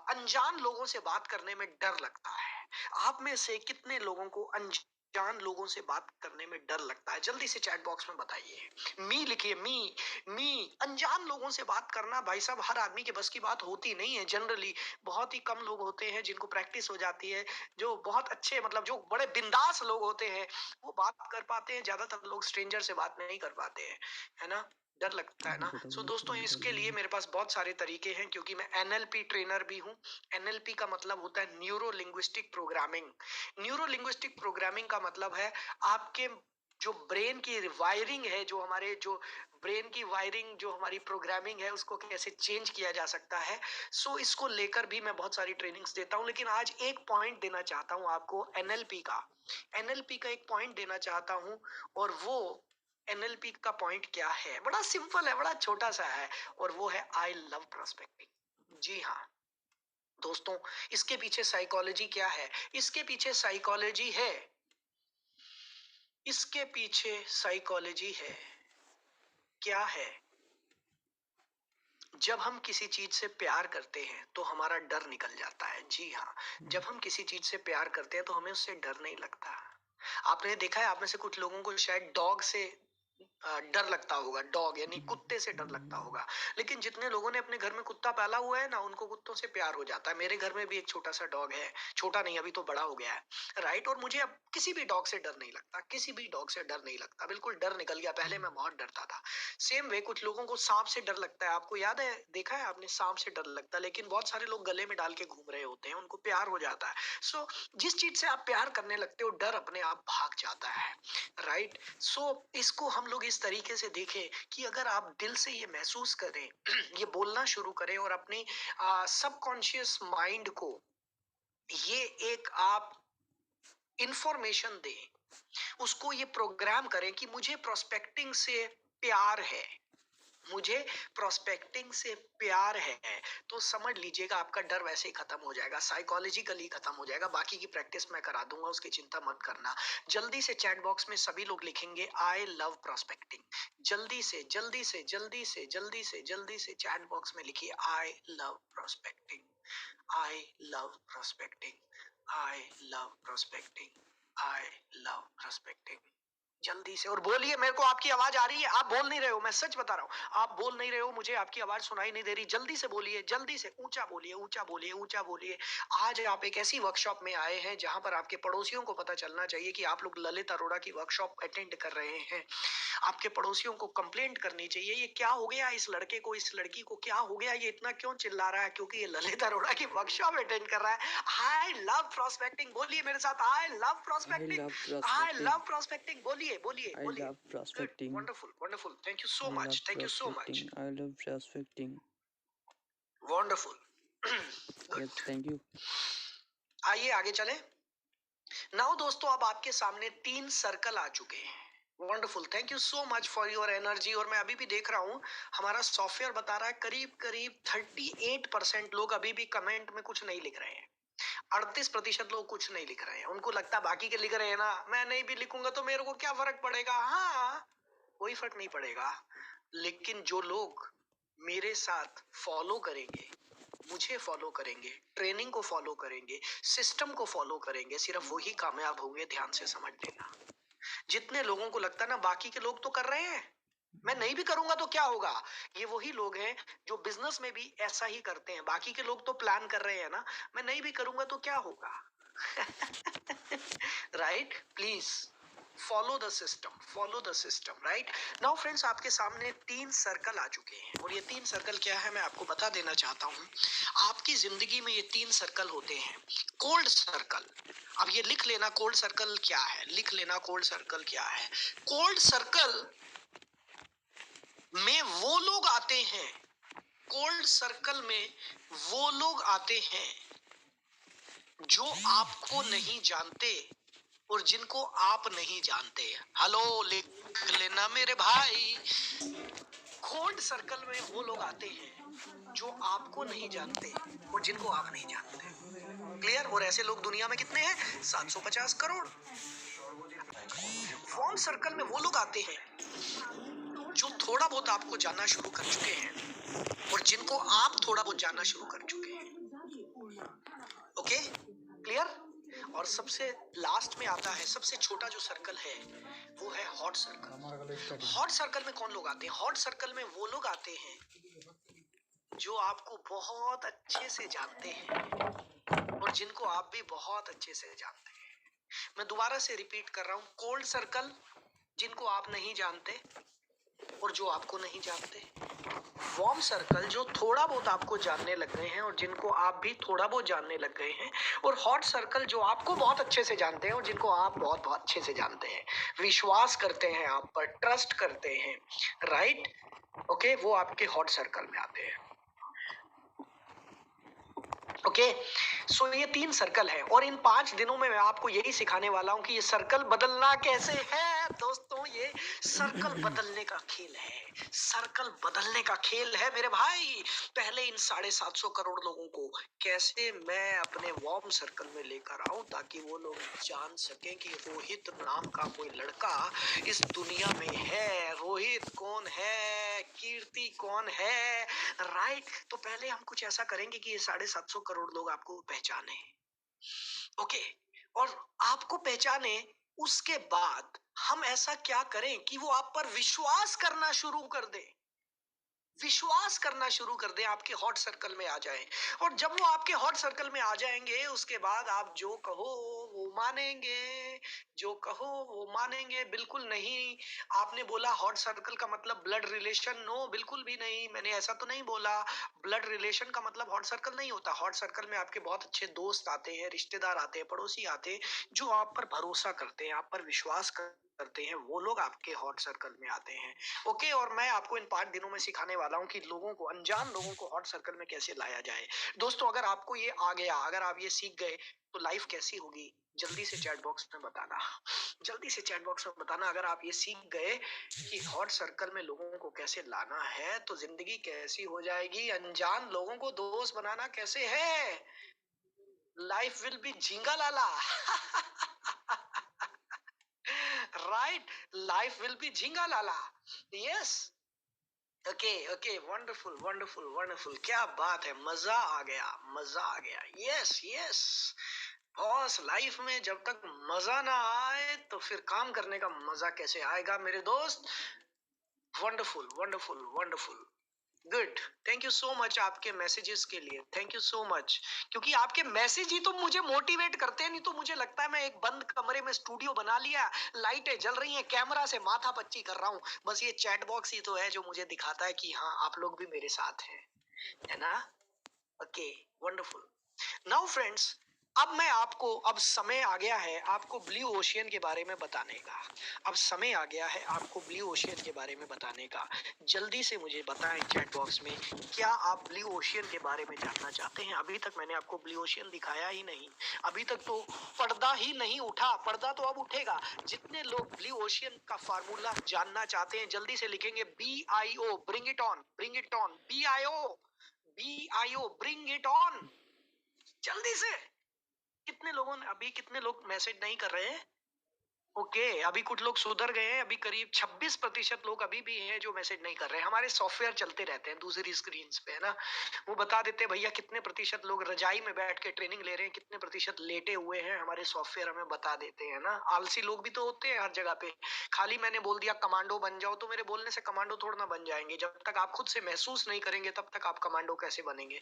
A: अनजान लोगों से बात करने में डर लगता है? आप में से कितने लोगों को अनजान लोगों से बात करने में डर लगता है? जल्दी से चैट बॉक्स में बताइए। मी लिखिए, मी। अनजान लोगों से बात करना भाई साहब हर आदमी के बस की बात होती नहीं है। जनरली बहुत ही कम लोग होते हैं जिनको प्रैक्टिस हो जाती है, जो बहुत अच्छे, मतलब जो बड़े बिंदास लोग होते हैं वो बात कर पाते हैं। ज्यादातर लोग स्ट्रेंजर से बात नहीं कर पाते हैं, है ना? डर लगता है ना? सो दोस्तों, इसके लिए मेरे पास बहुत सारे तरीके हैं, क्योंकि मैं एनएलपी ट्रेनर भी हूँ। एनएलपी का मतलब होता है neuro linguistic programming. Neuro linguistic programming का मतलब है आपके जो ब्रेन की वायरिंग है, जो हमारे जो ब्रेन की वायरिंग, जो हमारी प्रोग्रामिंग है, उसको कैसे चेंज किया जा सकता है। सो इसको लेकर भी मैं बहुत सारी ट्रेनिंग्स देता हूँ। लेकिन आज एक पॉइंट देना चाहता हूँ आपको एनएलपी का। एनएलपी का एक पॉइंट देना चाहता हूँ, और वो एनएलपी का पॉइंट क्या है? बड़ा सिंपल है, बड़ा छोटा सा है, और वो है आई लव प्रोस्पेक्टिंग। जी हाँ दोस्तों, इसके पीछे साइकोलॉजी क्या है? इसके पीछे साइकोलॉजी है, इसके पीछे साइकोलॉजी है। क्या है? जब हम किसी चीज से प्यार करते हैं तो हमारा डर निकल जाता है। जी हाँ, जब हम किसी चीज से प्यार करते हैं तो हमें उससे डर नहीं लगता। आपने देखा है, आप में से कुछ लोगों को शायद डॉग से डर लगता होगा, डॉग यानी कुत्ते से डर लगता होगा। लेकिन जितने लोगों ने अपने घर में कुत्ता पाला हुआ है ना, उनको कुत्तों से प्यार हो जाता है। मेरे घर में भी एक छोटा सा डॉग है, छोटा नहीं, अभी तो बड़ा हो गया है। राइट? और मुझे अब किसी भी डॉग से डर नहीं लगता, किसी भी डॉग से डर नहीं लगता, बिल्कुल डर निकल गया। पहले मैं बहुत डरता था। सेम वे कुछ लोगों को सांप से डर लगता है। आपको याद है, देखा है आपने, सांप से डर लगता है, लेकिन बहुत सारे लोग गले में डाल के घूम रहे होते हैं, उनको प्यार हो जाता है। सो जिस चीज से आप प्यार करने लगते हो, डर अपने आप भाग जाता है। राइट? सो इसको हम लोग इस तरीके से देखें कि अगर आप दिल से ये महसूस करें, ये बोलना शुरू करें, और अपनी सबकॉन्शियस माइंड को ये एक आप इंफॉर्मेशन दें, उसको ये प्रोग्राम करें कि मुझे प्रोस्पेक्टिंग से प्यार है। मुझे प्रोस्पेक्टिंग से प्यार है, तो समझ लीजिएगा आपका डर वैसे ही खत्म हो जाएगा, साइकोलॉजिकली खत्म हो जाएगा। बाकी की प्रैक्टिस मैं करा दूंगा, उसकी चिंता मत करना। जल्दी से चैट बॉक्स में सभी लोग लिखेंगे आई लव प्रोस्पेक्टिंग। जल्दी से जल्दी से जल्दी से जल्दी से जल्दी से चैट बॉक्स में लिखिए आई love prospecting, I love prospecting, I love prospecting, I love prospecting. जल्दी से और बोलिए, मेरे को आपकी आवाज आ रही है, आप बोल नहीं रहे हो, मैं सच बता रहा हूँ, आप बोल नहीं रहे हो, मुझे आपकी आवाज सुनाई नहीं दे रही। जल्दी से बोलिए, जल्दी से, ऊंचा बोलिए, ऊंचा बोलिए, ऊंचा बोलिए। आज आप एक ऐसी वर्कशॉप में आए हैं जहां पर आपके पड़ोसियों को पता चलना चाहिए कि आप लोग ललित अरोड़ा की वर्कशॉप अटेंड कर रहे हैं। आपके पड़ोसियों को कंप्लेंट करनी चाहिए, ये क्या हो गया इस लड़के को, इस लड़की को क्या हो गया, ये इतना क्यों चिल्ला रहा है, क्योंकि ये ललित अरोड़ा की वर्कशॉप अटेंड कर रहा है। आई लव प्रोस्पेक्टिंग, बोलिए मेरे साथ, I love
B: I
A: prospecting,
B: love
A: I
B: prospecting.
A: Love prospecting, बोलिए बोलिए
B: I
A: बोलिए।
B: love
A: good,
B: prospecting.
A: Wonderful wonderful, thank you so
B: I love
A: much, thank you so much,
B: prospecting. I love prospecting.
A: Wonderful.
B: Yes,
A: good,
B: thank you.
A: आइए आगे चले। Now दोस्तों, अब आपके सामने 3 सर्कल आ चुके हैं। Wonderful, thank you so much for your energy. और मैं अभी भी देख रहा हूँ, हमारा सॉफ्टवेयर बता रहा है करीब करीब 38% लोग अभी भी कमेंट में कुछ नहीं लिख रहे हैं। 38% लोग कुछ नहीं लिख रहे हैं, उनको लगता बाकी के लिख रहे हैं ना, मैं नहीं भी लिखूंगा तो मेरे को क्या फर्क पड़ेगा। हाँ, कोई फर्क नहीं पड़ेगा, लेकिन जो लोग मेरे साथ फॉलो करेंगे, मुझे फॉलो करेंगे, ट्रेनिंग को फॉलो करेंगे, सिस्टम को फॉलो करेंगे, सिर्फ वही कामयाब होंगे। ध्यान से समझ लेना। जितने लोगों को लगता है ना बाकी के लोग तो कर रहे हैं, मैं नहीं भी करूंगा तो क्या होगा, ये वही लोग हैं जो बिजनेस में भी ऐसा ही करते हैं। बाकी के लोग तो प्लान कर रहे हैं ना, मैं नहीं भी करूंगा तो क्या होगा। Right, please follow the system, follow the system. Right now friends, आपके सामने 3 सर्कल आ चुके हैं, और ये 3 सर्कल क्या है मैं आपको बता देना चाहता हूं। आपकी जिंदगी में ये 3 सर्कल होते हैं। कोल्ड सर्कल, अब ये लिख लेना कोल्ड सर्कल क्या है, लिख लेना कोल्ड सर्कल क्या है। कोल्ड सर्कल में वो लोग आते हैं, कोल्ड सर्कल में वो लोग आते हैं जो आपको नहीं जानते और जिनको आप नहीं जानते। हेलो, लिख लेना मेरे भाई, कोल्ड सर्कल में वो लोग आते हैं जो आपको नहीं जानते और जिनको आप नहीं जानते। क्लियर? और ऐसे लोग दुनिया में कितने हैं? 750 करोड़। वार्म सर्कल में वो लोग आते हैं जो थोड़ा बहुत आपको जानना शुरू कर चुके हैं और जिनको आप थोड़ा बहुत जानना शुरू कर चुके हैं। Okay, clear? और सबसे लास्ट में आता है, सबसे छोटा जो सर्कल है वो है हॉट सर्कल। हॉट सर्कल में कौन लोग आते हैं? हॉट सर्कल में वो लोग आते हैं जो आपको बहुत अच्छे से जानते हैं और जिनको आप भी बहुत अच्छे से जानते हैं। मैं दोबारा से रिपीट कर रहा हूं, कोल्ड सर्कल जिनको आप नहीं जानते और जो आपको नहीं जानते। वार्म सर्कल जो थोड़ा बहुत आपको जानने लग गए हैं और जिनको आप भी थोड़ा बहुत जानने लग गए हैं। और हॉट सर्कल जो आपको बहुत अच्छे से जानते हैं और जिनको आप बहुत बहुत अच्छे से जानते हैं, विश्वास करते हैं आप पर, ट्रस्ट करते हैं। राइट, ओके, वो आपके हॉट सर्कल में आते हैं। ओके, सो ये 3 सर्कल है और इन 5 दिनों में मैं आपको यही सिखाने वाला हूं कि ये सर्कल बदलना कैसे है। दोस्तों, ये सर्कल बदलने का खेल है, सर्कल बदलने का खेल है मेरे भाई। पहले इन 750 करोड़ लोगों को कैसे मैं अपने वार्म सर्कल में लेकर आऊं ताकि वो लोग जान सकें कि रोहित नाम का कोई लड़का इस दुनिया में है। रोहित कौन है, कीर्ति कौन है। राइट, तो पहले हम कुछ ऐसा करेंगे कि ये 750 करोड़ लोग आपको पहचाने। ओके, और आपको पहचाने, उसके बाद हम ऐसा क्या करें कि वो आप पर विश्वास करना शुरू कर दे, विश्वास करना शुरू कर दे, आपके हॉट सर्कल में आ जाए। और जब वो आपके हॉट सर्कल में आ जाएंगे, उसके बाद आप जो कहो वो मानेंगे, जो कहो वो मानेंगे। बिल्कुल नहीं, आपने बोला हॉट सर्कल का मतलब ब्लड रिलेशन, नो बिल्कुल भी नहीं, मैंने ऐसा तो नहीं बोला। ब्लड रिलेशन का मतलब हॉट सर्कल नहीं होता। हॉट सर्कल में आपके बहुत अच्छे दोस्त आते हैं, रिश्तेदार आते हैं, पड़ोसी आते हैं जो आप पर भरोसा करते हैं, आप पर विश्वास करते करते हैं वो लोग आपके हॉट सर्कल में आते हैं। ओके, और मैं आपको इन 5 दिनों में सिखाने वाला हूँ कि लोगों को, अनजान लोगों को हॉट सर्कल में कैसे लाया जाए। दोस्तों, अगर आपको ये आ गया, अगर आप ये सीख गए तो लाइफ कैसी होगी, जल्दी से चैट बॉक्स में बताना। जल्दी से चैट बॉक्स में बताना अगर आप ये सीख गए कि हॉट सर्कल में लोगों को कैसे लाना है तो जिंदगी कैसी हो जाएगी। अनजान लोगों को दोस्त बनाना कैसे है, लाइफ विल बी झिंगा लाला। राइट, लाइफ विल बी झिंगा लाला। Yes, okay okay, wonderful wonderful wonderful, क्या बात है, मजा आ गया, मजा आ गया। यस यस बॉस, लाइफ में जब तक मजा ना आए तो फिर काम करने का मजा कैसे आएगा मेरे दोस्त। Wonderful wonderful wonderful, good. Thank you so much आपके मैसेजेस के लिए, थैंक यू सो मच। क्योंकि आपके मैसेज ही तो मुझे मोटिवेट करते हैं, नहीं तो मुझे लगता है मैं एक बंद कमरे में स्टूडियो बना लिया, लाइटें जल रही हैं, कैमरा से माथा पच्ची कर रहा हूँ, बस ये चैट बॉक्स ही तो है जो मुझे दिखाता है कि हाँ आप लोग भी मेरे साथ हैं, है ना। Okay, wonderful. नाउ फ्रेंड्स, अब मैं आपको, अब समय आ गया है आपको ब्लू ओशियन के बारे में बताने का। अब समय आ गया है आपको ब्लू ओशियन के बारे में बताने का। जल्दी से मुझे बताएं चैट बॉक्स में, क्या आप ब्लू ओशियन के बारे में जानना चाहते हैं। अभी तक मैंने आपको ब्लू ओशियन दिखाया ही नहीं, अभी तक तो पर्दा ही नहीं उठा, पर्दा तो अब उठेगा। जितने लोग ब्लू ओशियन का फार्मूला जानना चाहते हैं जल्दी से लिखेंगे BIO, bring it on, bring it on, BIO, bring it on, जल्दी से। कितने लोगों ने, अभी कितने लोग मैसेज नहीं कर रहे हैं। ओके, अभी कुछ लोग सुधर गए हैं, अभी करीब 26% लोग अभी भी हैं जो मैसेज नहीं कर रहे हैं। हमारे सॉफ्टवेयर चलते रहते हैं दूसरी स्क्रीन पे, है ना, वो बता देते हैं भैया कितने प्रतिशत लोग रजाई में बैठ के ट्रेनिंग ले रहे हैं, कितने प्रतिशत लेटे हुए हैं, हमारे सॉफ्टवेयर हमें बता देते हैं ना। आलसी लोग भी तो होते हैं हर जगह पे। खाली मैंने बोल दिया कमांडो बन जाओ, तो मेरे बोलने से कमांडो थोड़ा ना बन जाएंगे। जब तक आप खुद से महसूस नहीं करेंगे तब तक आप कमांडो कैसे बनेंगे।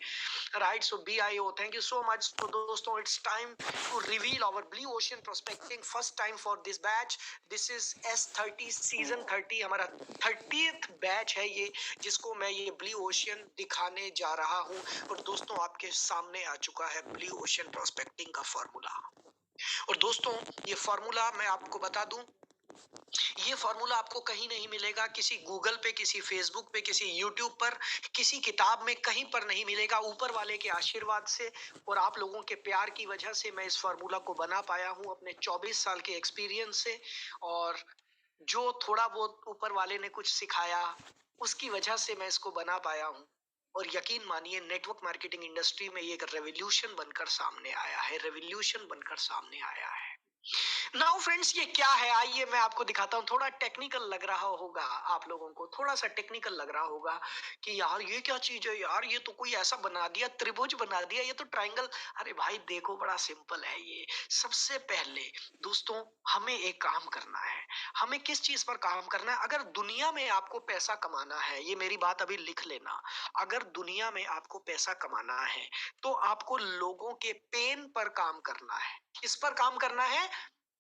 A: Right, so BIO, thank you so much. तो दोस्तों, it's time to reveal our blue ocean prospecting first time for this batch. This is S30 season 30, हमारा 30th बैच है ये, जिसको मैं ये ब्लू ओशियन दिखाने जा रहा हूँ। और दोस्तों, आपके सामने आ चुका है ब्लू ओशियन प्रोस्पेक्टिंग का फॉर्मूला। और दोस्तों, ये फॉर्मूला मैं आपको बता दूं, ये फॉर्मूला आपको कहीं नहीं मिलेगा, किसी गूगल पे, किसी फेसबुक पे, किसी यूट्यूब पर, किसी किताब में, कहीं पर नहीं मिलेगा। ऊपर वाले के आशीर्वाद से और आप लोगों के प्यार की वजह से मैं इस फॉर्मूला को बना पाया हूं अपने 24 साल के एक्सपीरियंस से। और जो थोड़ा बहुत ऊपर वाले ने कुछ सिखाया उसकी वजह से मैं इसको बना पाया हूं। और यकीन मानिए, नेटवर्क मार्केटिंग इंडस्ट्री में ये एक रेवोल्यूशन बनकर सामने आया है, रेवोल्यूशन बनकर सामने आया है। नाउ फ्रेंड्स, ये क्या है आइए मैं आपको दिखाता हूँ। थोड़ा टेक्निकल लग रहा होगा आप लोगों को, थोड़ा सा टेक्निकल लग रहा होगा कि यार ये क्या चीज है, यार ये तो कोई ऐसा बना दिया, त्रिभुज बना दिया, ये तो ट्रायंगल। अरे भाई देखो, बड़ा सिंपल है ये। सबसे पहले दोस्तों, हमें एक काम करना है। हमें किस चीज पर काम करना है? अगर दुनिया में आपको पैसा कमाना है, ये मेरी बात अभी लिख लेना, अगर दुनिया में आपको पैसा कमाना है तो आपको लोगों के पेन पर काम करना है। किस पर काम करना है?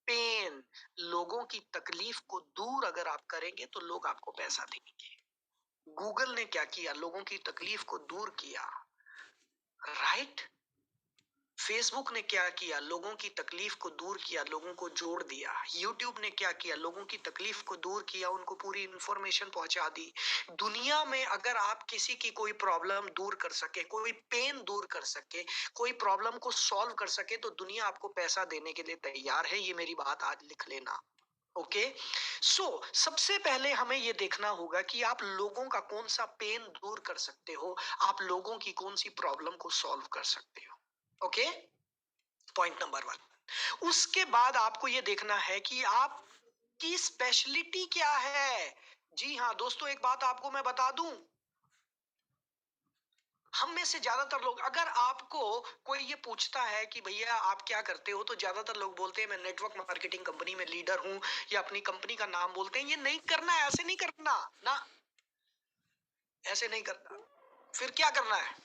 A: पेन। लोगों की तकलीफ को दूर अगर आप करेंगे तो लोग आपको पैसा देंगे। गूगल ने क्या किया? लोगों की तकलीफ को दूर किया। राइट। फेसबुक ने क्या किया? लोगों की तकलीफ को दूर किया, लोगों को जोड़ दिया। यूट्यूब ने क्या किया? लोगों की तकलीफ को दूर किया, उनको पूरी इंफॉर्मेशन पहुंचा दी। दुनिया में अगर आप किसी की कोई प्रॉब्लम दूर कर सके, कोई पेन दूर कर सके, कोई प्रॉब्लम को सॉल्व कर सके तो दुनिया आपको पैसा देने के लिए तैयार है। ये मेरी बात आज लिख लेना। ओके, सो सबसे पहले हमें यह देखना होगा कि आप लोगों का कौन सा पेन दूर कर सकते हो, आप लोगों की कौन सी प्रॉब्लम को सॉल्व कर सकते हो। Okay, point number 1। उसके बाद आपको यह देखना है कि आपकी स्पेशलिटी क्या है। जी हाँ दोस्तों, एक बात आपको मैं बता दूं, हम में से ज्यादातर लोग, अगर आपको कोई ये पूछता है कि भैया आप क्या करते हो, तो ज्यादातर लोग बोलते हैं मैं नेटवर्क मार्केटिंग कंपनी में लीडर हूं, या अपनी कंपनी का नाम बोलते हैं। ये नहीं करना है, ऐसे नहीं करना ना, ऐसे नहीं करना। फिर क्या करना है?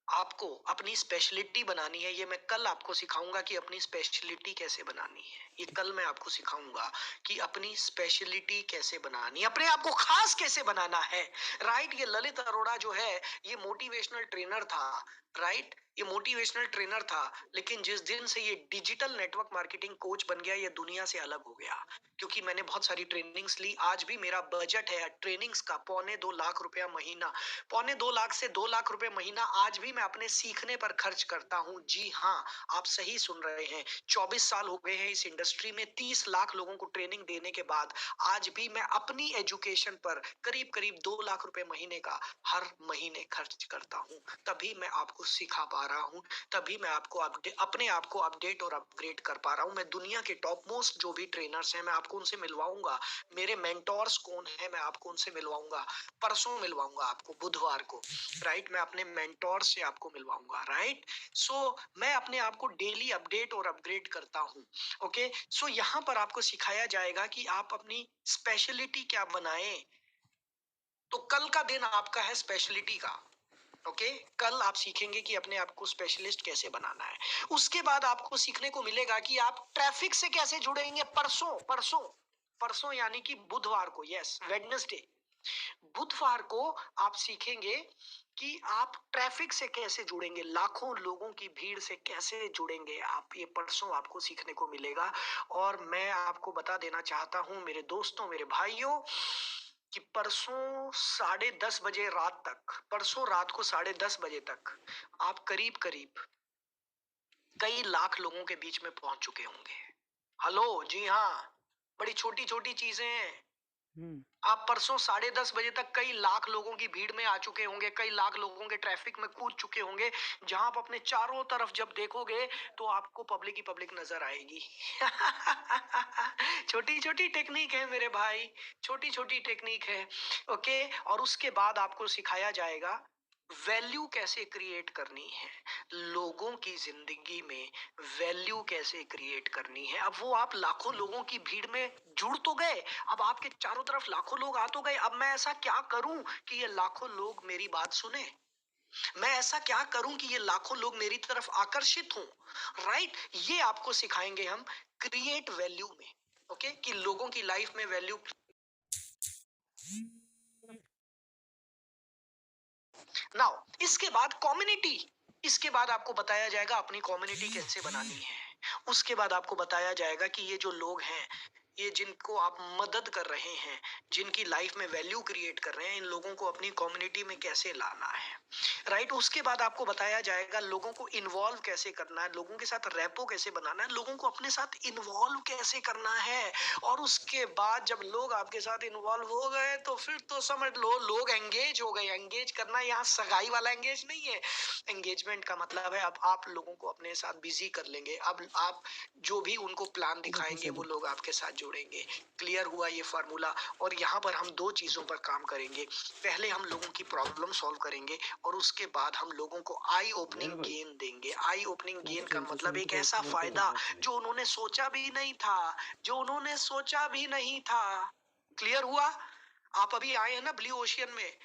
A: आपको अपनी स्पेशलिटी बनानी है। ये मैं कल आपको सिखाऊंगा कि अपनी स्पेशलिटी कैसे बनानी है। ये कल मैं आपको सिखाऊंगा कि अपनी स्पेशलिटी कैसे बनानी है, अपने आप को खास कैसे बनाना है। राइट, ये ललित अरोड़ा जो है ये मोटिवेशनल ट्रेनर था। राइट? ये मोटिवेशनल ट्रेनर था, लेकिन जिस दिन से ये डिजिटल नेटवर्क मार्केटिंग कोच बन गया, ये दुनिया से अलग हो गया। क्योंकि मैंने बहुत सारी ट्रेनिंग्स ली। आज भी मेरा बजट है ट्रेनिंग्स का पौने 2 लाख रुपया महीना। पौने 2 लाख से 2 लाख रुपए महीना आज भी मैं अपने सीखने पर खर्च करता हूँ। जी हाँ, आप सही सुन रहे हैं। 24 साल हो गए हैं इस इंडस्ट्री में, 30 लाख लोगों को ट्रेनिंग देने के बाद आज भी मैं अपनी एजुकेशन पर करीब-करीब 2 लाख रुपए महीने का हर महीने खर्च करता हूँ। तभी मैं आपको सिखा पा रहा हूँ, तभी मैं आपको अपने आप को अपडेट और अपग्रेड कर पा रहा हूँ। मैं दुनिया के टॉप मोस्ट जो भी ट्रेनर्स हैं, मैं आपको उनसे मिलवाऊंगा। मेरे मेंटोर्स कौन है, मैं आपको उनसे मिलवाऊंगा। परसों मिलवाऊंगा आपको, बुधवार को। राइट, मैं अपने मेंटोर से आपको मिलवाऊंगा। राइट, सो मैं अपने आप को डेली अपडेट और अपग्रेड करता हूँ। ओके, सो यहाँ पर आपको सिखाया जाएगा कि आप अपनी स्पेशलिटी क्या बनाएं। तो कल का दिन आपका है स्पेशलिटी का। ओके, कल आप सीखेंगे कि अपने आप को स्पेशलिस्ट कैसे बनाना है। उसके बाद आपको सीखने को मिलेगा कि आप ट्रैफिक से कैसे जुड़ेंगे। परसों परसों परसों यानी कि बुधवार को, यस, वेडनेसडे, बुधवार को आप सीखेंगे कि आप ट्रैफिक से कैसे जुड़ेंगे, लाखों लोगों की भीड़ से कैसे जुड़ेंगे आप। ये परसों आपको सीखने को मिलेगा। और मैं आपको बता देना चाहता हूं मेरे दोस्तों, मेरे भाइयों, कि परसों 10:30 बजे रात तक, परसों रात को 10:30 बजे तक आप करीब करीब कई लाख लोगों के बीच में पहुंच चुके होंगे। हेलो, जी हाँ, बड़ी छोटी छोटी चीजें हैं।
B: हम्म।
A: आप परसों 10:30 बजे तक कई लाख लोगों की भीड़ में आ चुके होंगे, कई लाख लोगों के ट्रैफिक में कूद चुके होंगे, जहां आप अपने चारों तरफ जब देखोगे तो आपको पब्लिक ही पब्लिक नजर आएगी। छोटी छोटी टेक्निक है मेरे भाई, छोटी छोटी टेक्निक है। ओके, और उसके बाद आपको सिखाया जाएगा वैल्यू कैसे क्रिएट करनी है, लोगों की जिंदगी में वैल्यू कैसे क्रिएट करनी है। अब वो आप लाखों लोगों की भीड़ में जुड़ तो गए, अब आपके चारों तरफ लाखों लोग आ तो गए। अब मैं ऐसा क्या करूं कि ये लाखों लोग मेरी बात सुने, मैं ऐसा क्या करूं कि ये लाखों लोग मेरी तरफ आकर्षित हों। राइट, ये आपको सिखाएंगे हम क्रिएट वैल्यू में। ओके, कि लोगों की लाइफ में वैल्यू। नाउ इसके बाद कम्युनिटी, इसके बाद आपको बताया जाएगा अपनी कम्युनिटी कैसे बनानी है। उसके बाद आपको बताया जाएगा कि ये जो लोग हैं, ये जिनको आप मदद कर रहे हैं, जिनकी लाइफ में वैल्यू क्रिएट कर रहे हैं, इन लोगों को अपनी कम्युनिटी में कैसे लाना है। राइट, उसके बाद आपको बताया जाएगा लोगों को इन्वॉल्व कैसे करना है, लोगों के साथ रैपो कैसे बनाना है, लोगों को अपने साथ इन्वॉल्व कैसे करना है। और उसके बाद जब लोग आपके साथ इन्वॉल्व हो गए तो फिर तो समझ लो लोग एंगेज हो गए। एंगेज करना यहाँ सगाई वाला एंगेज नहीं है। एंगेजमेंट का मतलब है अब आप लोगों को अपने साथ बिजी कर लेंगे। अब आप जो भी उनको प्लान
B: पूरा
A: दिखाएंगे
B: पूछा
A: वो
B: दो।
A: लोग आपके साथ जुड़ेंगे। क्लियर हुआ ये फार्मूला। और यहाँ पर हम दो चीजों पर काम करेंगे। पहले हम लोगों की प्रॉब्लम सॉल्व करेंगे और उसके बाद हम लोगों को आई ओपनिंग गेन देंगे। आई ओपनिंग गेन का मतलब एक ऐसा फायदा जो उन्होंने सोचा भी नहीं था, जो उन्होंने सोचा भी नहीं था। क्लियर हुआ? आप अभी आए हैं ना ब्लू ओशियन में,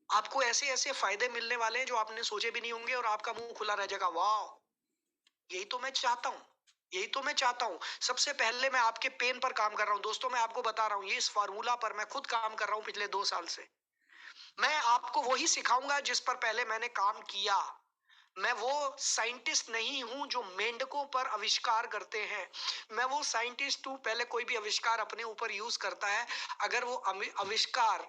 A: आपको ऐसे ऐसे फायदे मिलने वाले हैं जो आपने सोचे भी नहीं होंगे और आपका मुंह खुला रह जाएगा। वाह, यही तो मैं चाहता हूँ, यही तो मैं चाहता हूँ। सबसे पहले मैं आपके पेन पर काम कर रहा हूँ दोस्तों। मैं आपको बता रहा हूँ ये इस फार्मूला पर मैं खुद काम कर रहा हूँ पिछले 2 साल से। मैं आपको वही सिखाऊंगा जिस पर पहले मैंने काम किया। मैं वो साइंटिस्ट नहीं हूं जो मेंढकों पर आविष्कार करते हैं। मैं वो साइंटिस्ट हूं, पहले कोई भी आविष्कार अपने ऊपर यूज करता है, अगर वो आविष्कार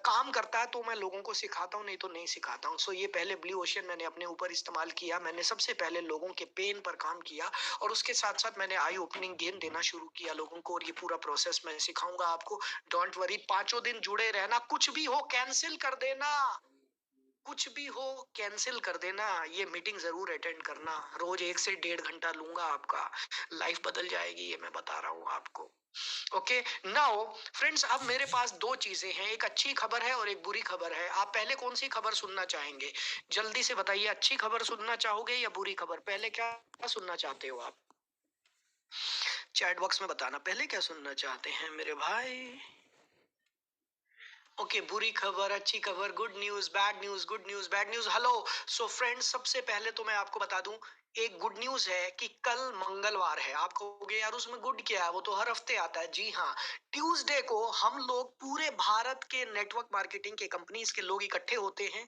A: काम करता है तो मैं लोगों को सिखाता हूं, नहीं तो नहीं सिखाता हूं। सो ये पहले ब्लू ओशियन मैंने अपने ऊपर इस्तेमाल किया। मैंने सबसे पहले लोगों के पेन पर काम किया और उसके साथ साथ मैंने आई ओपनिंग गेम देना शुरू किया लोगों को। और ये पूरा प्रोसेस मैं सिखाऊंगा आपको। डोंट वरी, 5 दिन जुड़े रहना। कुछ भी हो कैंसिल कर देना, कुछ भी हो कैंसिल कर देना। ये मीटिंग जरूर अटेंड करना। रोज 1 से 1.5 घंटा लूंगा आपका, लाइफ बदल जाएगी, ये मैं बता रहा हूँ आपको। ओके, नाउ फ्रेंड्स, अब मेरे पास दो चीजें हैं, एक अच्छी खबर है और एक बुरी खबर है। आप पहले कौन सी खबर सुनना चाहेंगे? जल्दी से बताइए, अच्छी खबर सुनना चाहोगे या बुरी खबर? पहले क्या सुनना चाहते हो आप? चैट बॉक्स में बताना पहले क्या सुनना चाहते हैं मेरे भाई। ओके, बुरी खबर, अच्छी खबर, good news, bad news, good news, bad news. Hello, so friends, सबसे पहले तो मैं आपको बता दूं, एक गुड न्यूज है कि कल मंगलवार है। आप कहोगे यार उसमें गुड क्या है, वो तो हर हफ्ते आता है। जी हाँ, ट्यूसडे को हम लोग पूरे भारत के नेटवर्क मार्केटिंग के कंपनीज के लोग इकट्ठे होते हैं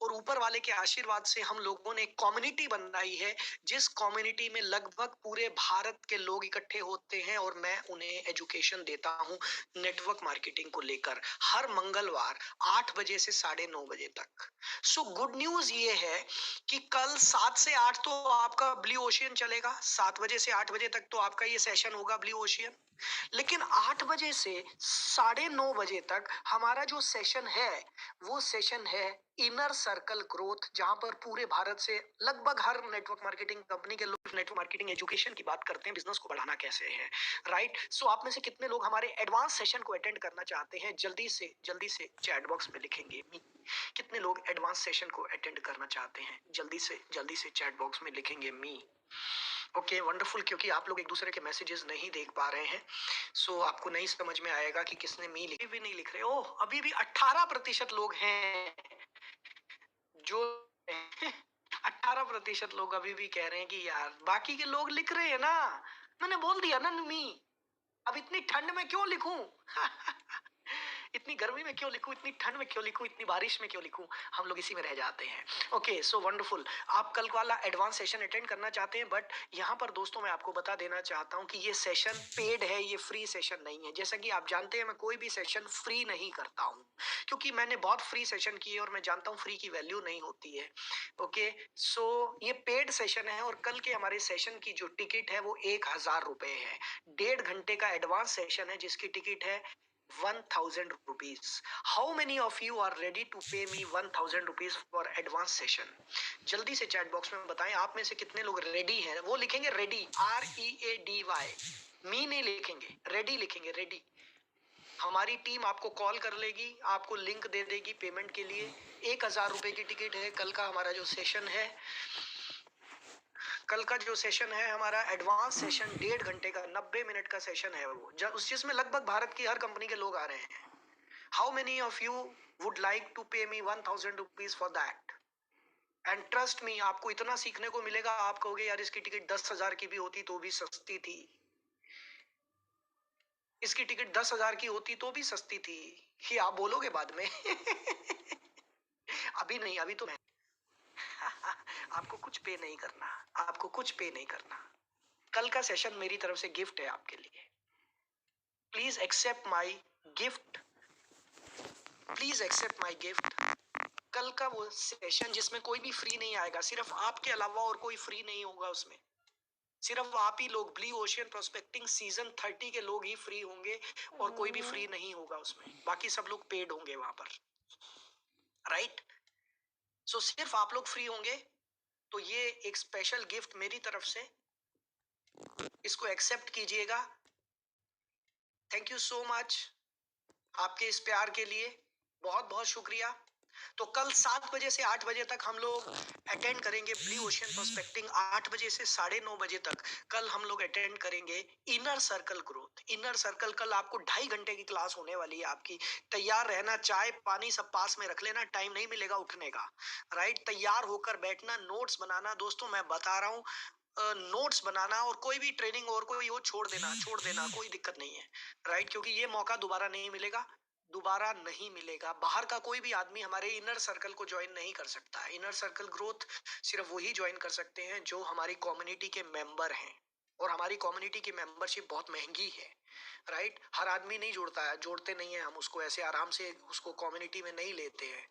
A: और ऊपर वाले के आशीर्वाद से हम लोगों ने एक कम्युनिटी बनाई है, जिस कम्युनिटी में लगभग पूरे भारत के लोग इकट्ठे होते हैं और मैं उन्हें एजुकेशन देता हूं नेटवर्क मार्केटिंग को लेकर, हर मंगलवार 8 बजे से 9:30 बजे तक। सो गुड न्यूज ये है कि कल 7 से 8 तो आपका ब्लू ओशियन चलेगा, 7 बजे से 8 बजे तक तो आपका ये सेशन होगा ब्लू ओशियन। लेकिन 8 बजे से 9:30 बजे तक हमारा जो सेशन है वो सेशन है इनर सर्कल ग्रोथ, जहां पर पूरे भारत से लगभग हर नेटवर्क मार्केटिंग कंपनी के लोग नेटवर्क मार्केटिंग एजुकेशन की बात करते हैं, बिजनेस को बढ़ाना कैसे है। राइट, सो आप में से कितने लोग हमारे एडवांस सेशन को अटेंड करना चाहते हैं? जल्दी से चैट बॉक्स में लिखेंगे मी। कितने लोग एडवांस सेशन को अटेंड करना चाहते हैं? जल्दी से चैट बॉक्स में लिखेंगे मी। Okay, wonderful. क्योंकि आप लोग एक दूसरे के मैसेजेस नहीं देख पा रहे हैं, सो आपको नहीं समझ में आएगा कि किसने मी लिखे भी नहीं लिख रहे। ओह, अभी भी 18% लोग हैं जो 18% लोग अभी भी कह रहे हैं कि यार बाकी के लोग लिख रहे हैं ना, मैंने बोल दिया ना मी। अब इतनी ठंड में क्यों लिखूं? इतनी गर्मी में क्यों लिखूं, इतनी ठंड में क्यों लिखूं, इतनी बारिश में क्यों लिखूं? हम लोग इसी में रह जाते हैं। Okay, so wonderful. आप कल वाला एडवांस सेशन अटेंड करना चाहते हैं, बट यहाँ पर दोस्तों मैं आपको बता देना चाहता हूँ कि ये सेशन पेड है, ये फ्री सेशन नहीं है। जैसा कि आप जानते हैं मैं कोई भी सेशन फ्री नहीं करता हूँ, क्योंकि मैंने बहुत फ्री सेशन किए और मैं जानता हूँ फ्री की वैल्यू नहीं होती है। ओके, सो ये पेड सेशन है और कल के हमारे सेशन की जो टिकट है वो 1000 रुपए है। 1.5 घंटे का एडवांस सेशन है जिसकी टिकट है 1000 rupees. How many of you are ready to pay me 1000 rupees for advance session? जल्दी से चैट बॉक्स में बताएं आप में से कितने लोग रेडी हैं। वो लिखेंगे रेडी, READY, मी नहीं लिखेंगे, रेडी लिखेंगे, रेडी। हमारी टीम आपको कॉल कर लेगी, आपको लिंक दे देगी पेमेंट के लिए। 1000 रुपए की टिकट है कल का हमारा जो सेशन है। कल का जो सेशन है हमारा एडवांस सेशन 1.5 घंटे का 90 मिनट का सेशन है वो, उस जिसमें लगभग भारत की हर कंपनी के लोग आ रहे हैं। How many of you would like to pay me 1000 rupees for that? And trust me, आपको इतना सीखने को मिलेगा, आप कहोगे यार इसकी टिकट 10,000 की भी होती तो भी सस्ती थी, इसकी टिकट 10,000 की होती तो भी सस्ती थी, ये आप बोलोगे बाद में। अभी नहीं, अभी तो मैं आपको कुछ पे नहीं करना, आपको कुछ पे नहीं करना। कल का सेशन मेरी तरफ से गिफ्ट है आपके लिए। Please accept my gift, please accept my gift. कल का वो सेशन जिसमें कोई भी फ्री नहीं आएगा, सिर्फ आपके अलावा और कोई फ्री नहीं होगा उसमें। सिर्फ आप ही लोग, ब्लू ओशियन प्रोस्पेक्टिंग सीजन 30 के लोग ही फ्री होंगे और कोई भी फ्री नहीं होगा उसमें, बाकी सब लोग पेड होंगे वहां पर। राइट, सो सिर्फ आप लोग फ्री होंगे। तो ये एक स्पेशल गिफ्ट मेरी तरफ से, इसको एक्सेप्ट कीजिएगा। थैंक यू सो मच आपके इस प्यार के लिए, बहुत बहुत शुक्रिया। तो कल 7 बजे से 8 बजे तक हम लोग अटेंड करेंगे ब्लू ओशियन प्रोस्पेक्टिंग। 8 बजे से 9:30 बजे तक कल हम लोग अटेंड करेंगे inner circle growth. Inner circle कल आपको 2.5 घंटे की क्लास होने वाली है आपकी। तैयार रहना, चाय पानी सब पास में रख लेना, टाइम नहीं मिलेगा उठने का। राइट, तैयार होकर बैठना, नोट्स बनाना। दोस्तों मैं बता रहा हूँ, नोट्स बनाना, और कोई भी ट्रेनिंग और कोई हो छोड़ देना, कोई दिक्कत नहीं है। राइट, क्योंकि ये मौका दोबारा नहीं मिलेगा, दोबारा नहीं मिलेगा। बाहर का कोई भी आदमी हमारे इनर सर्कल को ज्वाइन नहीं कर सकता। इनर सर्कल ग्रोथ सिर्फ वही ज्वाइन कर सकते हैं जो हमारी कम्युनिटी के मेंबर हैं, और हमारी कम्युनिटी की मेंबरशिप बहुत महंगी है। राइट, हर आदमी नहीं जुड़ता है, जोड़ते नहीं है हम उसको ऐसे आराम से, उसको कम्युनिटी में नहीं लेते हैं।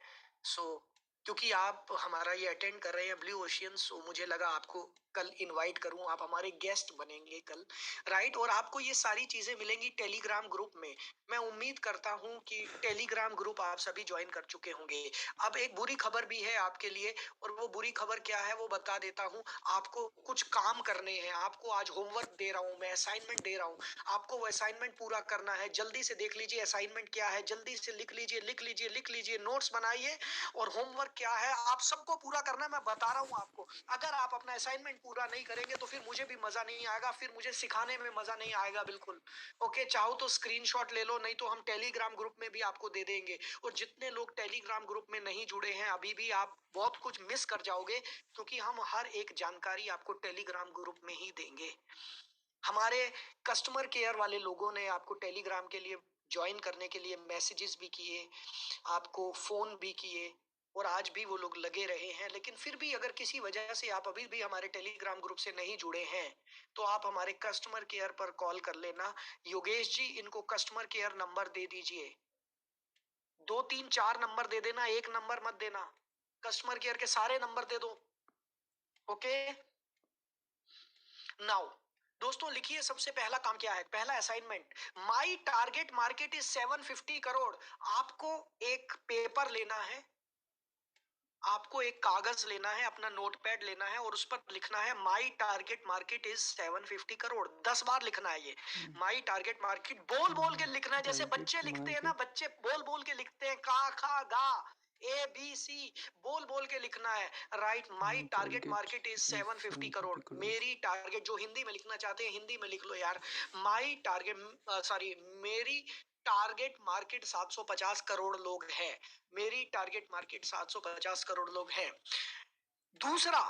A: सो क्योंकि आप हमारा ये अटेंड कर रहे हैं ब्लू ओशियन, सो मुझे लगा आपको कल इनवाइट करूं, आप हमारे गेस्ट बनेंगे कल। राइट, और आपको ये सारी चीजें मिलेंगी टेलीग्राम ग्रुप में। मैं उम्मीद करता हूं कि टेलीग्राम ग्रुप आप सभी ज्वाइन कर चुके होंगे। अब एक बुरी खबर भी है आपके लिए, और वो बुरी खबर क्या है वो बता देता हूं। आपको कुछ काम करने हैं, आपको आज होमवर्क दे रहा हूं, मैं असाइनमेंट दे रहा हूं, आपको वो असाइनमेंट पूरा करना है। जल्दी से देख लीजिए असाइनमेंट क्या है, जल्दी से लिख लीजिए, लिख लीजिए, नोट्स बनाइए। और होमवर्क क्या है आप सबको पूरा करना है, मैं बता रहा हूं आपको। अगर आप अपना असाइनमेंट पूरा नहीं करेंगे तो फिर मुझे भी मजा नहीं आएगा, फिर मुझे सिखाने में मजा नहीं आएगा बिल्कुल। ओके, चाहो तो स्क्रीनशॉट ले लो, नहीं तो हम टेलीग्राम ग्रुप में भी आपको दे देंगे। और जितने लोग टेलीग्राम ग्रुप में नहीं जुड़े हैं अभी भी, आप बहुत कुछ मिस कर जाओगे, क्योंकि हम हर एक जानकारी आपको टेलीग्राम ग्रुप में ही देंगे। हमारे कस्टमर केयर वाले लोगों ने आपको टेलीग्राम के लिए ज्वाइन करने के लिए मैसेजेस भी किए, आपको फोन भी किए, और आज भी वो लोग लगे रहे हैं। लेकिन फिर भी अगर किसी वजह से आप अभी भी हमारे टेलीग्राम ग्रुप से नहीं जुड़े हैं, तो आप हमारे कस्टमर केयर पर कॉल कर लेना। योगेश जी, इनको कस्टमर केयर नंबर दे दीजिए। 2 3 4 नंबर दे देना, एक नंबर मत देना। कस्टमर केयर के सारे नंबर दे दो। ओके, नाउ दोस्तों लिखिए, सबसे पहला काम क्या है? पहला assignment, my target market is 750 crore. आपको एक पेपर लेना है, आपको एक कागज लेना है, अपना नोटपैड लेना है और उस पर लिखना है my target market is 750 crore. 10 बार लिखना है ये माई टारगेट मार्केट। बोल बोल के लिखना है, जैसे
B: टारगेट
A: बच्चे लिखते हैं ना,
B: मार्केट
A: बच्चे बोल बोल के लिखते हैं, का खा गा ए बी सी, बोल बोल के लिखना है। Right, my target
B: target
A: market is
B: is
A: 750 crore.
B: 750 crore.
A: मेरी टारगेट, जो हिंदी में लिखना चाहते हैं हिंदी में लिख लो यार। माई टारगेट, सॉरी, मेरी टारगेट मार्केट 750 करोड़ लोग हैं। मेरी टारगेट मार्केट 750 करोड़ लोग हैं। दूसरा,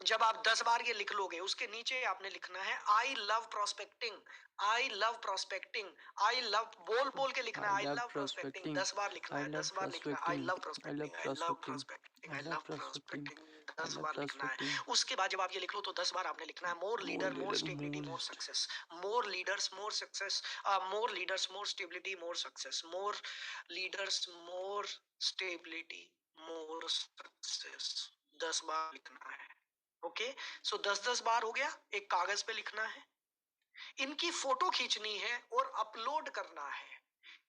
A: जब आप 10 बार ये लिख लोगे, उसके नीचे आपने लिखना है I love prospecting. I love prospecting, I love, बोल बोल के लिखना है
B: I
A: I
B: love
A: love prospecting.
B: Prospecting
A: 10 बार लिखना
B: आई
A: है,
B: लव
A: 10 बार लिखना है I
B: prospecting
A: love
B: I love
A: prospecting, I love
B: prospecting
A: prospecting,
B: I
A: I
B: love
A: love
B: prospecting
A: prospecting.
B: I
A: 10
B: love
A: बार लिखना है।
B: प्रोस्पेक्टिंग।
A: उसके बाद जब आप ये लिख लो तो 10 बार आपने लिखना है more
B: more
A: leader more
B: leader
A: stability
B: more
A: more success. More leaders more success, more leaders more stability more success. More leaders more stability more success. 10 बार लिखना है। ओके, सो 10 बार हो गया। एक कागज पे लिखना है, इनकी फोटो खींचनी है और अपलोड करना है।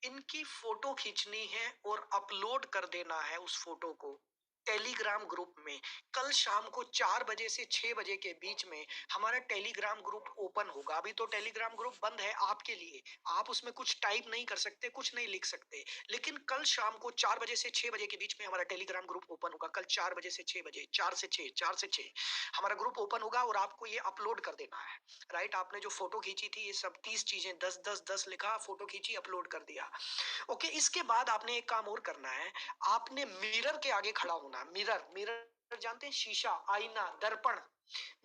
A: इनकी फोटो खींचनी है और अपलोड कर देना है उस फोटो को टेलीग्राम ग्रुप में। कल शाम को 4 बजे से 6 बजे के बीच में हमारा टेलीग्राम ग्रुप ओपन होगा। अभी तो टेलीग्राम ग्रुप बंद है आपके लिए, आप उसमें कुछ टाइप नहीं कर सकते, कुछ नहीं लिख सकते। लेकिन कल शाम को 4 बजे से 6 बजे के बीच में हमारा टेलीग्राम ग्रुप ओपन होगा। कल 4 बजे से 6 बजे, 4 से 6 हमारा ग्रुप ओपन होगा और आपको ये अपलोड कर देना है। राइट, आपने जो फोटो खींची थी, ये सब 30 चीजें, 10 10 10 लिखा, फोटो खींची, अपलोड कर दिया। ओके, इसके बाद आपने एक काम और करना है। आपने मिरर के आगे खड़ा होना है। मिरर, मिरर जानते हैं, शीशा, आईना, दर्पण।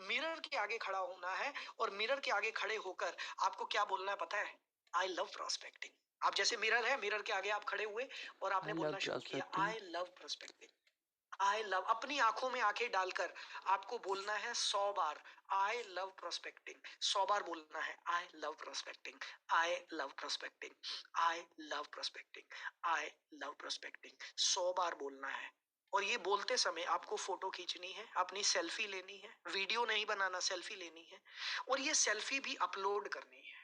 A: मिरर के आगे खड़ा होना है और मिरर के आगे खड़े होकर आपको क्या बोलना है पता है? I love prospecting. आप जैसे मिरर है, मिरर के आगे आप खड़े हुए और आपने
B: आई लव
A: बोलना शुरू किया
B: prospecting
A: I love prospecting. I love, अपनी आंखों में आंखें डालकर आपको बोलना है 100 बार आई लव प्रोस्पेक्टिंग। 100 बार बोलना है I love prospecting, I love prospecting, I love prospecting, I love prospecting. 100 बार बोलना है। और ये बोलते समय आपको फोटो खींचनी है, अपनी सेल्फी लेनी है। वीडियो नहीं बनाना, सेल्फी लेनी है। और ये सेल्फी भी अपलोड करनी है।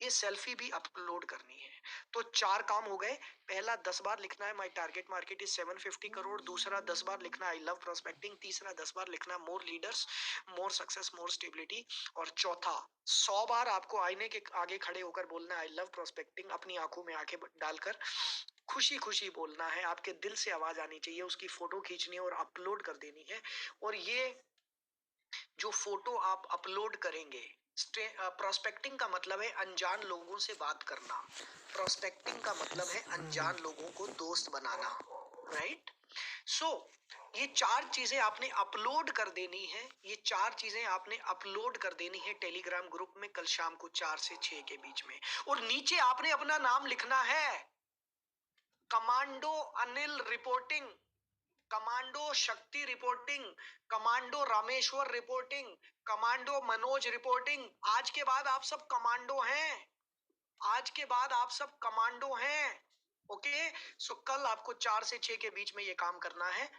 A: ये सेल्फी भी अपलोड करनी है। तो 4 काम हो गए। पहला, 10 बार लिखना है my target market is 750 crore. दूसरा, 10 बार लिखना है आई लव प्रोस्पेक्टिंग। तीसरा, 10 बार लिखना है more leaders more success more stability. और चौथा, 100 बार आपको आईने के आगे खड़े होकर बोलना है आई लव प्रोस्पेक्टिंग, अपनी आंखों में आंखें डालकर खुशी खुशी बोलना है। आपके दिल से आवाज आनी चाहिए, उसकी फोटो खींचनी है और अपलोड कर देनी है। और ये जो फोटो आप अपलोड करेंगे, प्रोस्पेक्टिंग का मतलब है अनजान लोगों से बात करना। प्रोस्पेक्टिंग का मतलब है अनजान लोगों को दोस्त बनाना। राइट, सो ये 4 चीजें आपने अपलोड कर देनी है। ये 4 चीजें आपने अपलोड कर देनी है टेलीग्राम ग्रुप में कल शाम को 4 से 6 के बीच में। और नीचे आपने अपना नाम लिखना है, कमांडो अनिल रिपोर्टिंग, कमांडो शक्ति reporting, commando Rameshwar reporting, commando Manoj reporting. आज के बाद आप सब कमांडो हैं। आज के बाद आप सब कमांडो हैं। ओके, सो कल आपको 4 से 6 के बीच में ये काम करना है।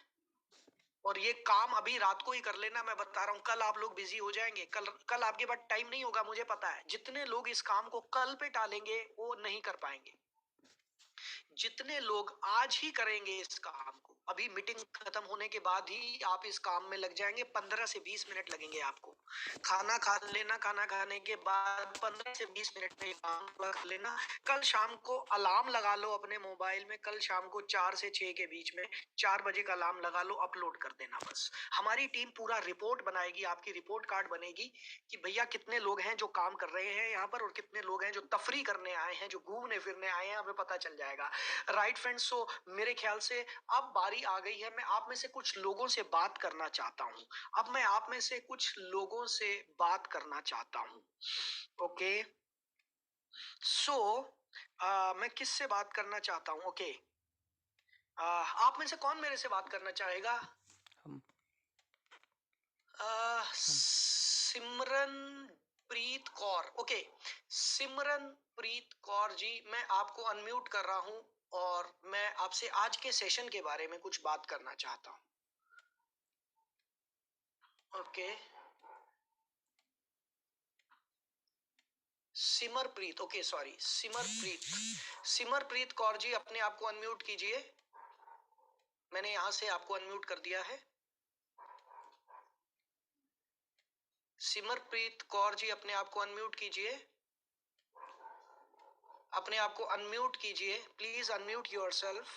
A: और ये काम अभी रात को ही कर लेना, मैं बता रहा हूं। कल आप लोग बिजी हो जाएंगे। कल आपके पास टाइम नहीं होगा, मुझे पता है। जितने लोग इस काम को कल पे टालेंगे वो नहीं कर पाएंगे। जितने लोग आज ही करेंगे इस काम को, अभी मीटिंग खत्म होने के बाद ही आप इस काम में लग जाएंगे। 15 से 20 मिनट लगेंगे आपको। खाना खा लेना, खाना खाने के बाद 15 से 20 मिनट में काम पूरा कर लेना। कल शाम को अलार्म लगा लो अपने मोबाइल में, कल शाम को 4 से 6 के बीच में, 4 बजे का अलार्म लगा लो, अपलोड कर देना बस। हमारी टीम पूरा रिपोर्ट बनाएगी, आपकी रिपोर्ट कार्ड बनेगी कि भैया कितने लोग हैं जो काम कर रहे हैं यहाँ पर और कितने लोग हैं जो तफरी करने आए हैं, जो घूमने फिरने आए हैं, हमें पता चल जाएगा। राइट फ्रेंड्स, सो मेरे ख्याल से अब बारी आ गई है। मैं आप में से कुछ लोगों से बात करना चाहता हूं। अब मैं आप में से कुछ लोगों से बात करना चाहता हूं। ओके, सो मैं किससे बात करना चाहता हूं? ओके, आप में से कौन मेरे से बात करना चाहेगा?
B: हम
A: सिमरनप्रीत कौर। ओके, सिमरनप्रीत कौर जी, मैं आपको अनम्यूट कर रहा हूं और मैं आपसे आज के सेशन के बारे में कुछ बात करना चाहता हूं। Okay, Simarpreet, okay sorry, Simarpreet, Simarpreet Kaur ji, अपने आप को अनम्यूट कीजिए। मैंने यहां से आपको अनम्यूट कर दिया है। सिमरप्रीत कौर जी, अपने आप को अनम्यूट कीजिए। अपने आप को अनम्यूट कीजिए, प्लीज अनम्यूट योरसेल्फ।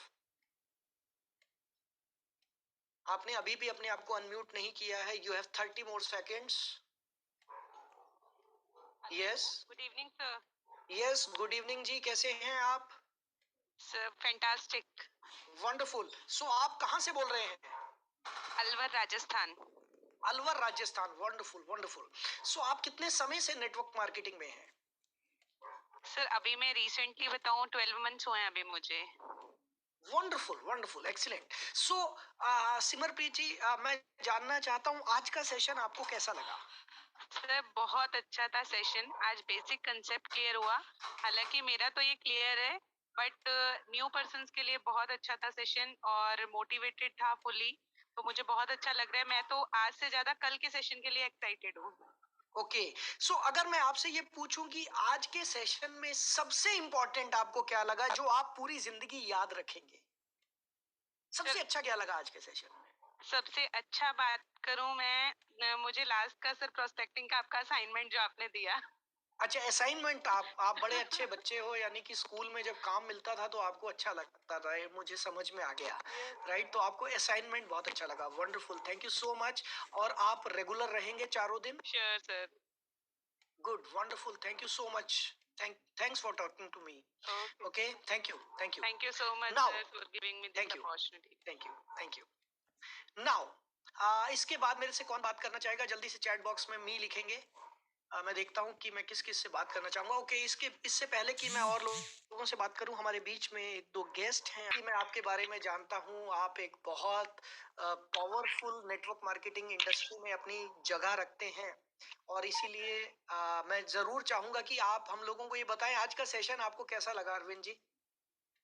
A: आपने अभी भी अपने आप को अनम्यूट नहीं किया है। You have 30 more seconds. Yes,
C: good evening sir.
A: Yes, good evening ji, कैसे हैं आप?
C: Sir fantastic.
A: वंडरफुल। सो आप कहां से बोल रहे हैं?
C: Alwar Rajasthan.
A: Alwar Rajasthan. Wonderful, wonderful. So आप कितने समय से नेटवर्क मार्केटिंग में हैं?
C: सर अभी मैं रिसेंटली बताऊं 12 मंथ्स हुए हैं अभी मुझे।
A: Wonderful, wonderful, excellent. So Simarpreet ji, मैं जानना चाहता हूं आज का सेशन आपको कैसा लगा?
C: सर बहुत अच्छा था सेशन। आज बेसिक कंसेप्ट क्लियर हुआ। हालांकि मेरा तो ये क्लियर है, बट न्यू पर्सन्स के लिए बहुत अच्छा था सेशन और मोटिवेटेड था फुली। तो मुझे बहुत अच्छा लग रहा है। मैं तो आज से ज्यादा कल के सेशन के लिए एक्साइटेड हूँ।
A: ओके, सो अगर मैं आपसे ये पूछूं कि आज के सेशन में सबसे इंपॉर्टेंट आपको क्या लगा, जो आप पूरी जिंदगी याद रखेंगे? सबसे अच्छा क्या लगा आज के सेशन में?
C: सबसे अच्छा बात करूं मैं, मुझे लास्ट का सर प्रोस्पेक्टिंग का आपका असाइनमेंट जो आपने दिया।
A: अच्छा, असाइनमेंट। आप बड़े अच्छे बच्चे हो, यानी कि स्कूल में जब काम मिलता था तो आपको अच्छा लगता था, ये मुझे समझ में आ गया। राइट, तो आपको असाइनमेंट बहुत अच्छा लगा। Wonderful, thank you so much. और आप रेगुलर रहेंगे चारों दिन?
C: Sure sir.
A: Good, wonderful, thank you so much. Thanks for talking to me.
C: Okay.
A: Okay, thank you, thank you.
C: Thank you so much
A: now,
C: sir for giving me this
A: thank you,
C: opportunity.
A: Thank you, thank you. Now, इसके बाद मेरे से कौन बात करना चाहेगा? जल्दी से चैट बॉक्स में मी लिखेंगे। मैं देखता हूँ कि मैं किस किस से बात करना चाहूंगा। ओके, इससे पहले कि मैं और लोगों से बात करूं, हमारे बीच में एक दो गेस्ट हैं कि मैं आपके बारे में जानता हूं। आप एक बहुत पावरफुल नेटवर्क मार्केटिंग इंडस्ट्री में अपनी जगह रखते हैं और इसीलिए मैं जरूर चाहूंगा कि आप हम लोगों को ये बताएं आज का सेशन आपको कैसा लगा। अरविंद जी?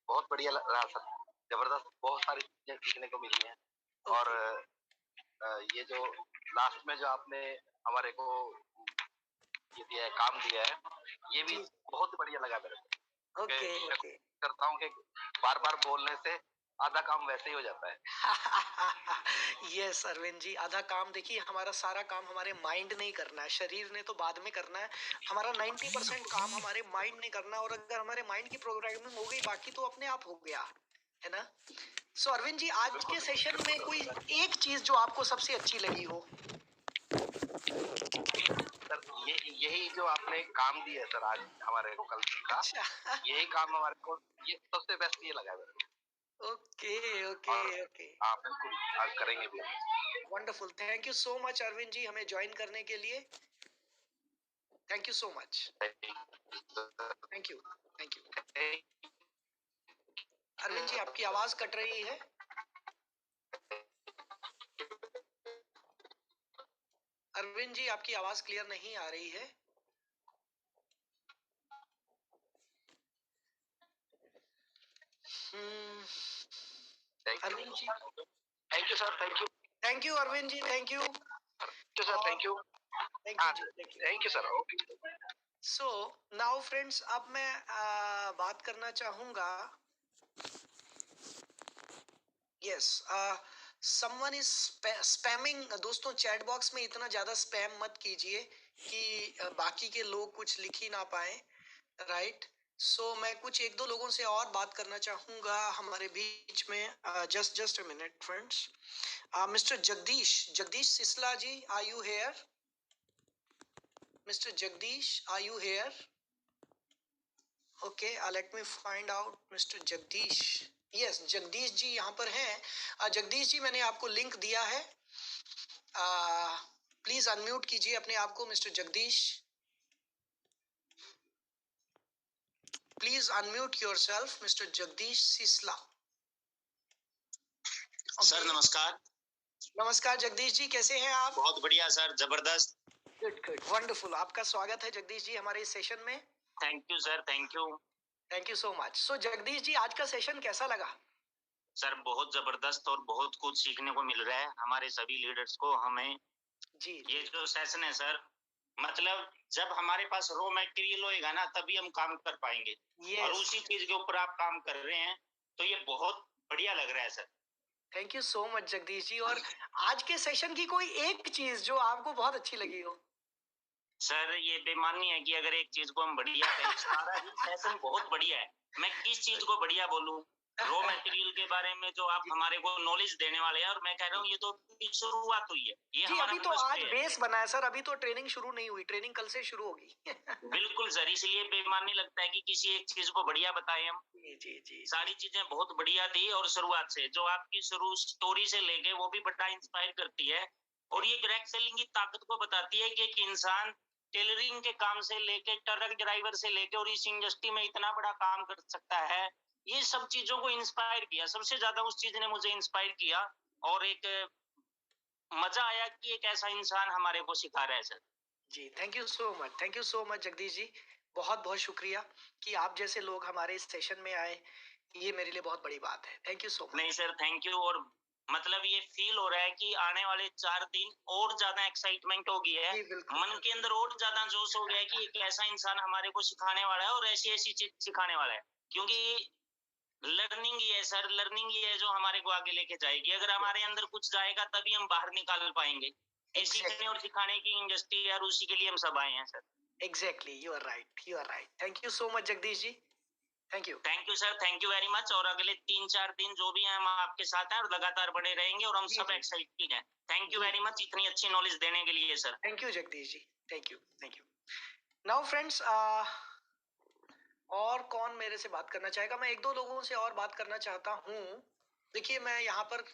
D: बहुत बढ़िया रहा सर, जबरदस्त, बहुत सारी चीजें सीखने को मिली हैं। और ये जो लास्ट में जो आपने हमारे को ये दिया है, काम दिया है, ये भी बहुत बढ़िया लगा मेरे को।
A: Okay, okay.
D: करता हूँ कि बार बार बोलने से आधा काम वैसे ही हो जाता है।
A: यस अरविंद जी, आधा काम देखिए, हमारा सारा काम हमारे माइंड ने ही करना है, शरीर ने तो बाद में करना है। हमारा 90% काम हमारे माइंड ने करना है और अगर हमारे माइंड की प्रोग्रामिंग हो गई, बाकी तो अपने आप हो गया, है ना? सो अरविंद जी, आज के सेशन में कोई एक चीज जो आपको सबसे अच्छी लगी हो?
D: सर यही जो आपने काम दिया है सर आज हमारे को कल का, यही काम हमारे को, ये सबसे बेस्ट ये लगा मेरे को।
A: Okay, okay, okay.
D: हाँ बिल्कुल, आज करेंगे भी।
A: Wonderful, thank you so much Arvind ji हमें ज्वाइन करने के लिए। Thank you so much. Thank you, thank you. Arvind ji, आपकी आवाज कट रही है। अरविंद जी, आपकी आवाज क्लियर नहीं आ रही है। Arvind ji,
D: thank you sir, thank you.
A: Thank you Arvind ji, thank you.
D: Sir thank you,
A: thank you ji, thank you.
D: Thank you sir. Okay.
A: So now friends, अब मैं बात करना चाहूंगा। Yes, someone is spamming. दोस्तों, चैट बॉक्स में इतना ज्यादा स्पैम मत कीजिए कि बाकी के लोग कुछ लिख ही ना पाए। राइट, सो मैं कुछ एक दो लोगों से और बात करना चाहूंगा हमारे बीच में। Just a minute friends. Mister Jagdish Sisla ji, are you here? Mister Jagdish, are you here? Okay, let me find out mister Jagdish. Yes, Jagdish ji यहाँ पर हैं। जगदीश जी, मैंने आपको लिंक दिया है। प्लीज अनम्यूट कीजिए अपने आप को mister Jagdish. Please unmute yourself mister Jagdish Sisla.
E: Sir नमस्कार।
A: नमस्कार जगदीश जी, कैसे हैं आप?
E: बहुत बढ़िया सर, जबरदस्त।
A: Good good wonderful. आपका स्वागत है जगदीश जी हमारे इस सेशन में।
E: Thank you sir, thank you.
A: Thank you so much. So Jagdish ji, आज का सेशन कैसा लगा?
E: सर बहुत जबरदस्त और बहुत कुछ सीखने को मिल रहा है हमारे सभी लीडर्स को। हमें
A: जी
E: ये जो सेशन है सर, मतलब जब हमारे पास रॉ मटेरियल होएगा ना तभी हम काम कर पाएंगे। और
A: यस,
E: उसी चीज के ऊपर आप काम कर रहे हैं तो ये बहुत बढ़िया लग रहा है sir.
A: Thank you so much Jagdish ji. और आज के सेशन की कोई एक चीज जो आपको बहुत अच्छी लगी हो?
E: सर ये बेमानी है कि अगर एक चीज को हम बढ़िया कहें, सारा ही सेशन बहुत बढ़िया है। मैं किस चीज को बढ़िया बोलूं? रॉ मटेरियल के बारे में जो आप हमारे को नॉलेज देने वाले हैं, और मैं कह रहा हूँ ये तो अभी शुरुआत हुई है, ये
A: जी,
E: हमारा
A: अभी तो
E: फर्स्ट
A: आज
E: डे है।
A: बेस बना है सर, अभी तो ट्रेनिंग शुरू नहीं हुई, ट्रेनिंग कल से शुरू होगी।
E: बिल्कुल सर, इसलिए बेमानी लगता है कि किसी एक चीज को बढ़िया बताएं हम।
A: जी जी जी।
E: सारी चीजें बहुत बढ़िया थी और शुरुआत से जो आपकी शुरू स्टोरी से लेके वो भी बड़ा इंस्पायर करती है। और ये डायरेक्ट सेलिंग की ताकत को बताती है कि एक इंसान टेलरिंग के काम से लेके ट्रक ड्राइवर से लेके और इस इंडस्ट्री में इतना बड़ा काम कर सकता है। ये सब चीजों को इंस्पायर किया, सबसे ज्यादा उस चीज ने मुझे इंस्पायर किया। और एक मजा आया कि एक ऐसा इंसान हमारे को सिखा रहा है सर।
A: जी, thank you so much, thank you so much Jagdish ji. बहुत बहुत शुक्रिया कि आप जैसे लोग हमारे इस सेशन में आए, ये मेरे लिए बहुत बड़ी बात है। Thank you so much.
E: नहीं सर, थैंक यू। और मतलब ये फील हो रहा है कि आने वाले 4 दिन और ज्यादा एक्साइटमेंट हो गई है।
A: जी, बिल्कुल।
E: मन के अंदर और ज्यादा जोश हो गया है कि एक ऐसा इंसान हमारे को सिखाने वाला है और ऐसी ऐसी चीज सिखाने वाला है। क्योंकि लर्निंग ही है सर, लर्निंग ही है जो हमारे को आगे लेके जाएगी। अगर हमारे अंदर कुछ जाएगा तभी हम बाहर निकाल पाएंगे। ये सीखने और सिखाने की इंडस्ट्री है और उसी के लिए हम सब आए हैं sir.
A: Exactly, you are right, you are right. Thank you so much Jagdish ji, thank you.
E: Thank you sir, thank you very much. और अगले 3-4 दिन जो भी हैं हम आपके साथ हैं और लगातार बने रहेंगे और हम
A: जी,
E: सब
A: जी।
E: एक्साइटेड हैं। थैंक यू
A: जी।
E: वेरी मच इतनी अच्छी नॉलेज देने के लिए sir.
A: Thank you Jagdish ji, thank you, thank you. Now friends, और कौन मेरे से बात करना चाहेगा? मैं एक दो लोगों से और बात करना चाहता हूँ। देखिए, मैं यहाँ पर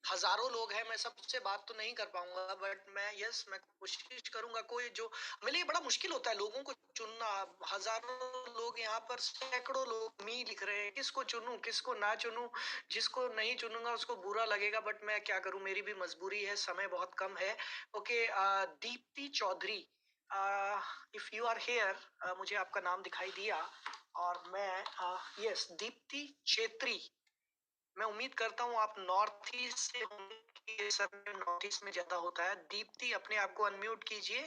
A: हजारों लोग हैं, मैं सबसे बात तो नहीं कर पाऊंगा, बट मैं कोशिश करूंगा। कोई जो मेरे लिए बड़ा मुश्किल होता है लोगों को चुनना। हजारों लोग यहाँ पर, सैकड़ों लोग मी लिख रहे हैं, किसको चुनूं किसको ना चुनूं। जिसको नहीं चुनूंगा उसको बुरा लगेगा, बट मैं क्या करूं, मेरी भी मजबूरी है, समय बहुत कम है। Okay, Deepti Chaudhary, if you are here, मुझे आपका नाम दिखाई दिया। और मैं, यस, दीप्ति छेत्री। मैं उम्मीद करता हूँ आप नॉर्थ ईस्ट से होंगे, कि ये सब नॉर्थ ईस्ट में ज्यादा होता है। दीप्ति, अपने आप को अनम्यूट कीजिए।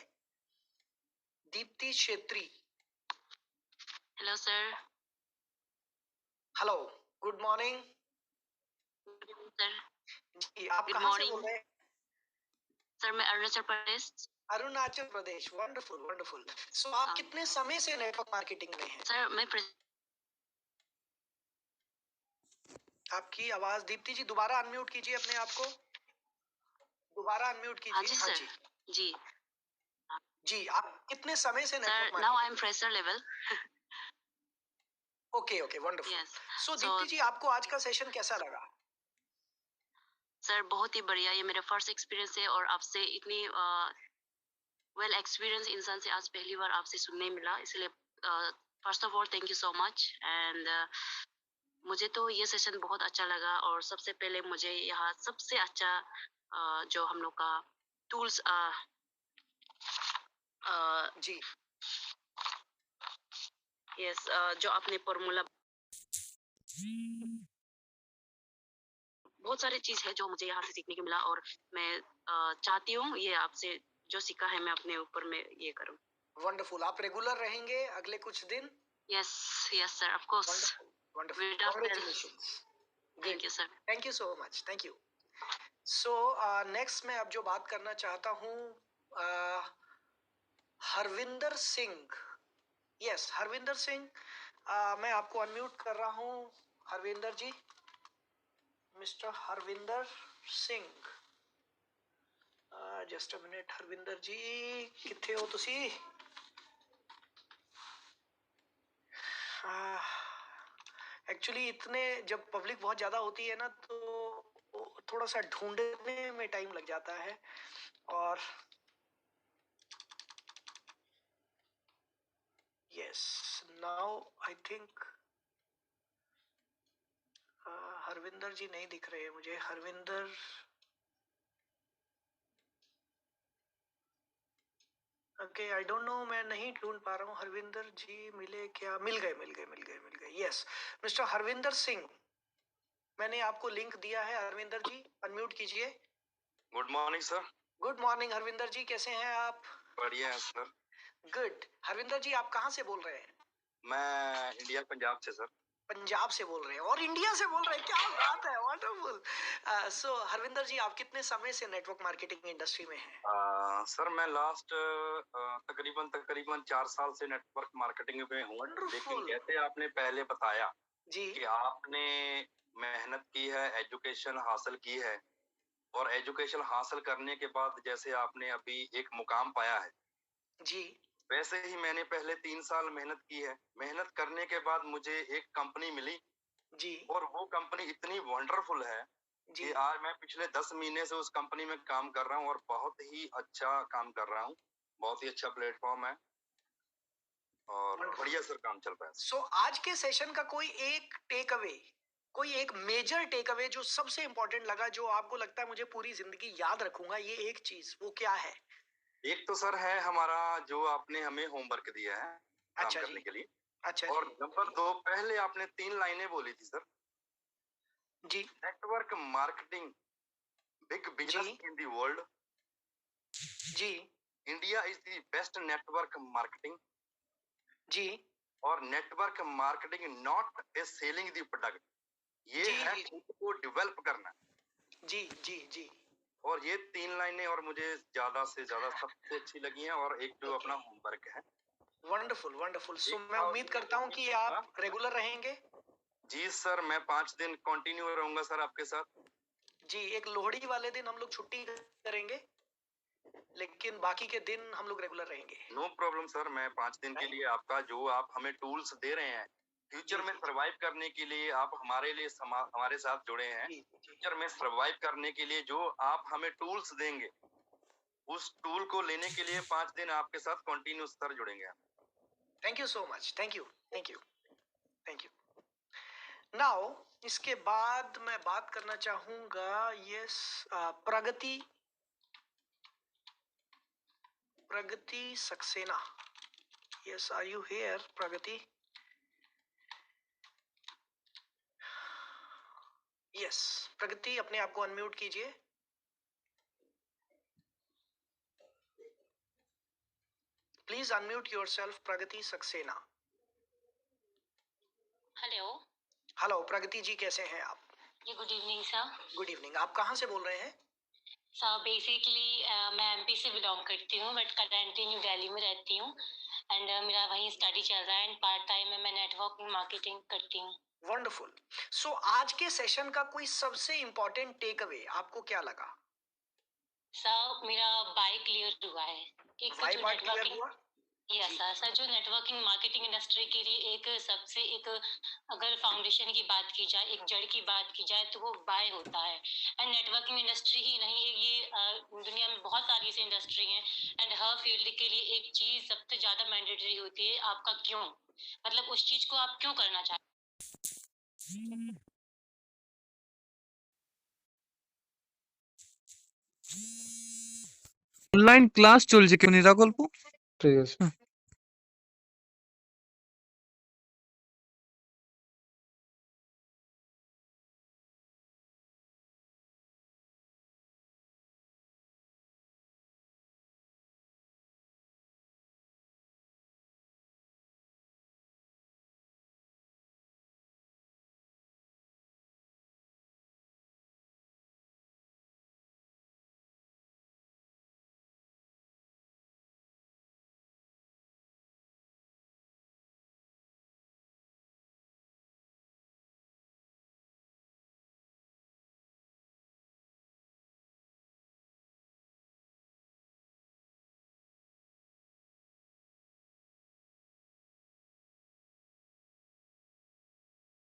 A: Deepti Chhetri.
F: Hello sir.
A: Hello, good morning.
F: Sir
A: ji, आप
F: गुड
A: कहाँ से बोल
F: मॉर्निंग
A: रहे हैं?
F: सर, मैं Arunachal Pradesh.
A: Arunachal Pradesh, wonderful wonderful. So आप कितने समय से नेटवर्क मार्केटिंग में हैं?
F: सर मैं
A: आपकी आवाज, दीप्ति जी, दोबारा अनम्यूट कीजिए अपने आप को, दोबारा अनम्यूट
F: हाँ
A: कीजिए।
F: जी
A: हाँ
F: सर।
A: जी।
F: जी
A: जी, आप कितने समय से network
F: sir, now I am
A: marketing?
F: Fresher level.
A: Okay okay, wonderful.
F: Yes.
A: So
F: so
A: Deepti ji, आपको आज का सेशन कैसा लगा?
F: सर बहुत ही बढ़िया, ये मेरा फर्स्ट एक्सपीरियंस है और आपसे इतनी वेल एक्सपीरियंस इंसान से आज पहली बार आपसे सुनने मिला, इसलिए first of all thank you so much. And मुझे तो ये सेशन बहुत अच्छा लगा। और सबसे पहले मुझे यहाँ सबसे अच्छा जो हम लोग का टूल्स
A: जी
F: यस, जो आपने फॉर्मूला, बहुत सारी चीज है जो मुझे यहाँ से सीखने को मिला। और मैं चाहती हूँ ये आपसे जो सीखा है मैं अपने ऊपर में ये करूँ।
A: वंडरफुल। आप रेगुलर रहेंगे अगले कुछ दिन?
F: Yes yes sir, of course.
A: Wonderful wonderful,
F: Without fail.
A: Congratulations.
F: Thank you sir.
A: Thank you so much, thank you. So next मैं अब जो बात करना चाहता हूँ, हरविंदर सिंह। यस, हरविंदर सिंह, मैं आपको अनम्यूट कर रहा हूँ। Harvinder ji, mister Harvinder Singh, just a minute. Harvinder ji, किथे हो तुसी? एक्चुअली इतने, जब पब्लिक बहुत ज्यादा होती है ना, तो थोड़ा सा ढूंढने में टाइम लग जाता है। और yes, now I think Harvinder ji नहीं दिख रहे हैं मुझे। Harvinder, okay, I don't know, मैं नहीं ढूंढ पा रहा हूँ। हरविंदर जी मिले क्या? मिल गए। यस, मिस्टर हरविंदर सिंह, मैंने आपको लिंक दिया है। हरविंदर जी अनम्यूट कीजिए।
G: Good morning sir.
A: Good morning Harvinder ji, कैसे हैं आप?
G: बढ़िया है सर।
A: गुड। हरविंदर जी आप कहाँ से बोल रहे हैं?
G: मैं इंडिया पंजाब से सर।
A: पंजाब से बोल रहे हैं और इंडिया से बोल रहे हैं, क्या बात है, वंडरफुल। सो हरविंदर जी, आप कितने समय से नेटवर्क मार्केटिंग इंडस्ट्री में हैं?
G: सर मैं लास्ट तकरीबन 4 साल से नेटवर्क मार्केटिंग में हूँ। लेकिन
A: वंडरफुल
G: जैसे आपने पहले बताया
A: जी।
G: कि आपने मेहनत की है, एजुकेशन हासिल की है, और एजुकेशन हासिल करने के बाद जैसे आपने अभी एक मुकाम पाया है,
A: जी
G: वैसे ही मैंने पहले 3 साल मेहनत की है। मेहनत करने के बाद मुझे एक कंपनी मिली,
A: जी
G: और वो कंपनी इतनी वंडरफुल है
A: जी।
G: कि आज मैं पिछले 10 महीने से उस कंपनी में काम कर रहा हूँ, और बहुत ही अच्छा काम कर रहा हूँ। बहुत ही अच्छा प्लेटफॉर्म है, और
A: Wonderful.
G: बढ़िया सर काम चल रहा है।
A: सो आज के सेशन का कोई एक टेक अवे, कोई एक मेजर टेक अवे जो सबसे इंपॉर्टेंट लगा, जो आपको लगता है मुझे पूरी जिंदगी याद रखूंगा, ये एक चीज, वो क्या है?
G: एक तो सर है हमारा, जो आपने हमें होमवर्क दिया है काम
A: अच्छा
G: करने
A: जी,
G: के लिए।
A: अच्छा
G: और
A: जी,
G: नंबर 2, पहले आपने 3 लाइनें बोली थी सर।
A: जी
G: नेटवर्क मार्केटिंग, बिग बिजनेस
A: जी
G: इन दी वर्ल्ड,
A: जी
G: India is the best network marketing,
A: जी
G: और network marketing not a selling the product, ये
A: जी
G: है
A: जी
G: खुद को डेवलप करना।
A: जी जी जी।
G: और ये 3 लाइनें और मुझे ज्यादा से ज्यादा सबसे अच्छी लगी हैं, और एक जो अपना होमवर्क है।
A: Wonderful wonderful. सो
G: एक
A: मैं
G: और
A: उम्मीद करता हूँ कि आप रेगुलर रहेंगे।
G: जी सर, मैं 5 दिन कंटिन्यू रहूंगा सर आपके साथ।
A: जी, एक लोहड़ी वाले दिन हम लोग छुट्टी करेंगे, लेकिन बाकी के दिन हम लोग रेगुलर रहेंगे।
G: नो प्रॉब्लम सर, मैं 5 दिन के लिए आपका जो आप हमें टूल्स दे रहे हैं फ्यूचर में सर्वाइव करने के लिए, आप हमारे लिए हमारे साथ जुड़े हैं। फ्यूचर में सर्वाइव करने के लिए जो आप हमें टूल्स देंगे, उस टूल को लेने के लिए 5 दिन आपके साथ कंटिन्यू सर जुड़ेंगे।
A: Thank you so much, thank you thank you thank you. Now इसके बाद मैं बात करना चाहूंगा, yes, Pragati Pragati Saxena. Yes, are you here Pragati? Yes, Pragati अपने आप को अनम्यूट कीजिए। Please unmute yourself, Pragati Saxena.
F: Hello.
A: Hello Pragati ji, कैसे हैं आप?
F: ये good evening sir.
A: Good evening. आप कहाँ से बोल रहे हैं?
F: सर बेसिकली मैं एमपी से बिलोंग करती हूँ, बट करेंटली न्यू दिल्ली में रहती हूँ, एंड मेरा वहीं स्टडी चल रहा है, एंड पार्ट टाइम में मैं नेटवर्क मार्केटिंग करती हूँ।
A: वंडरफुल। सो आज के सेशन का कोई सबसे इंपॉर्टेंट टेक अवे आपको क्या लगा?
F: सर मेरा बाय क्लियर हुआ है। एक
A: वाई
F: जो
A: पार्ट क्लियर
F: नेटवर्किंग,
A: हुआ?
F: यस सर, सर जो नेटवर्किंग मार्केटिंग इंडस्ट्री के लिए एक सबसे एक, अगर फाउंडेशन की बात की जाए, एक जड़ की बात की जाए, तो वो बाय होता है। एंड नेटवर्किंग इंडस्ट्री ही नहीं, ये दुनिया में बहुत सारी ऐसी इंडस्ट्री हैं, एंड हर फील्ड के लिए एक चीज सबसे ज्यादा मैंडेटरी होती है, आपका क्यों, मतलब उस चीज को आप क्यों करना चाहते हैं।
B: অনলাইন ক্লাস চলছে, কেউ নিরাকল্প?
H: ঠিক আছে।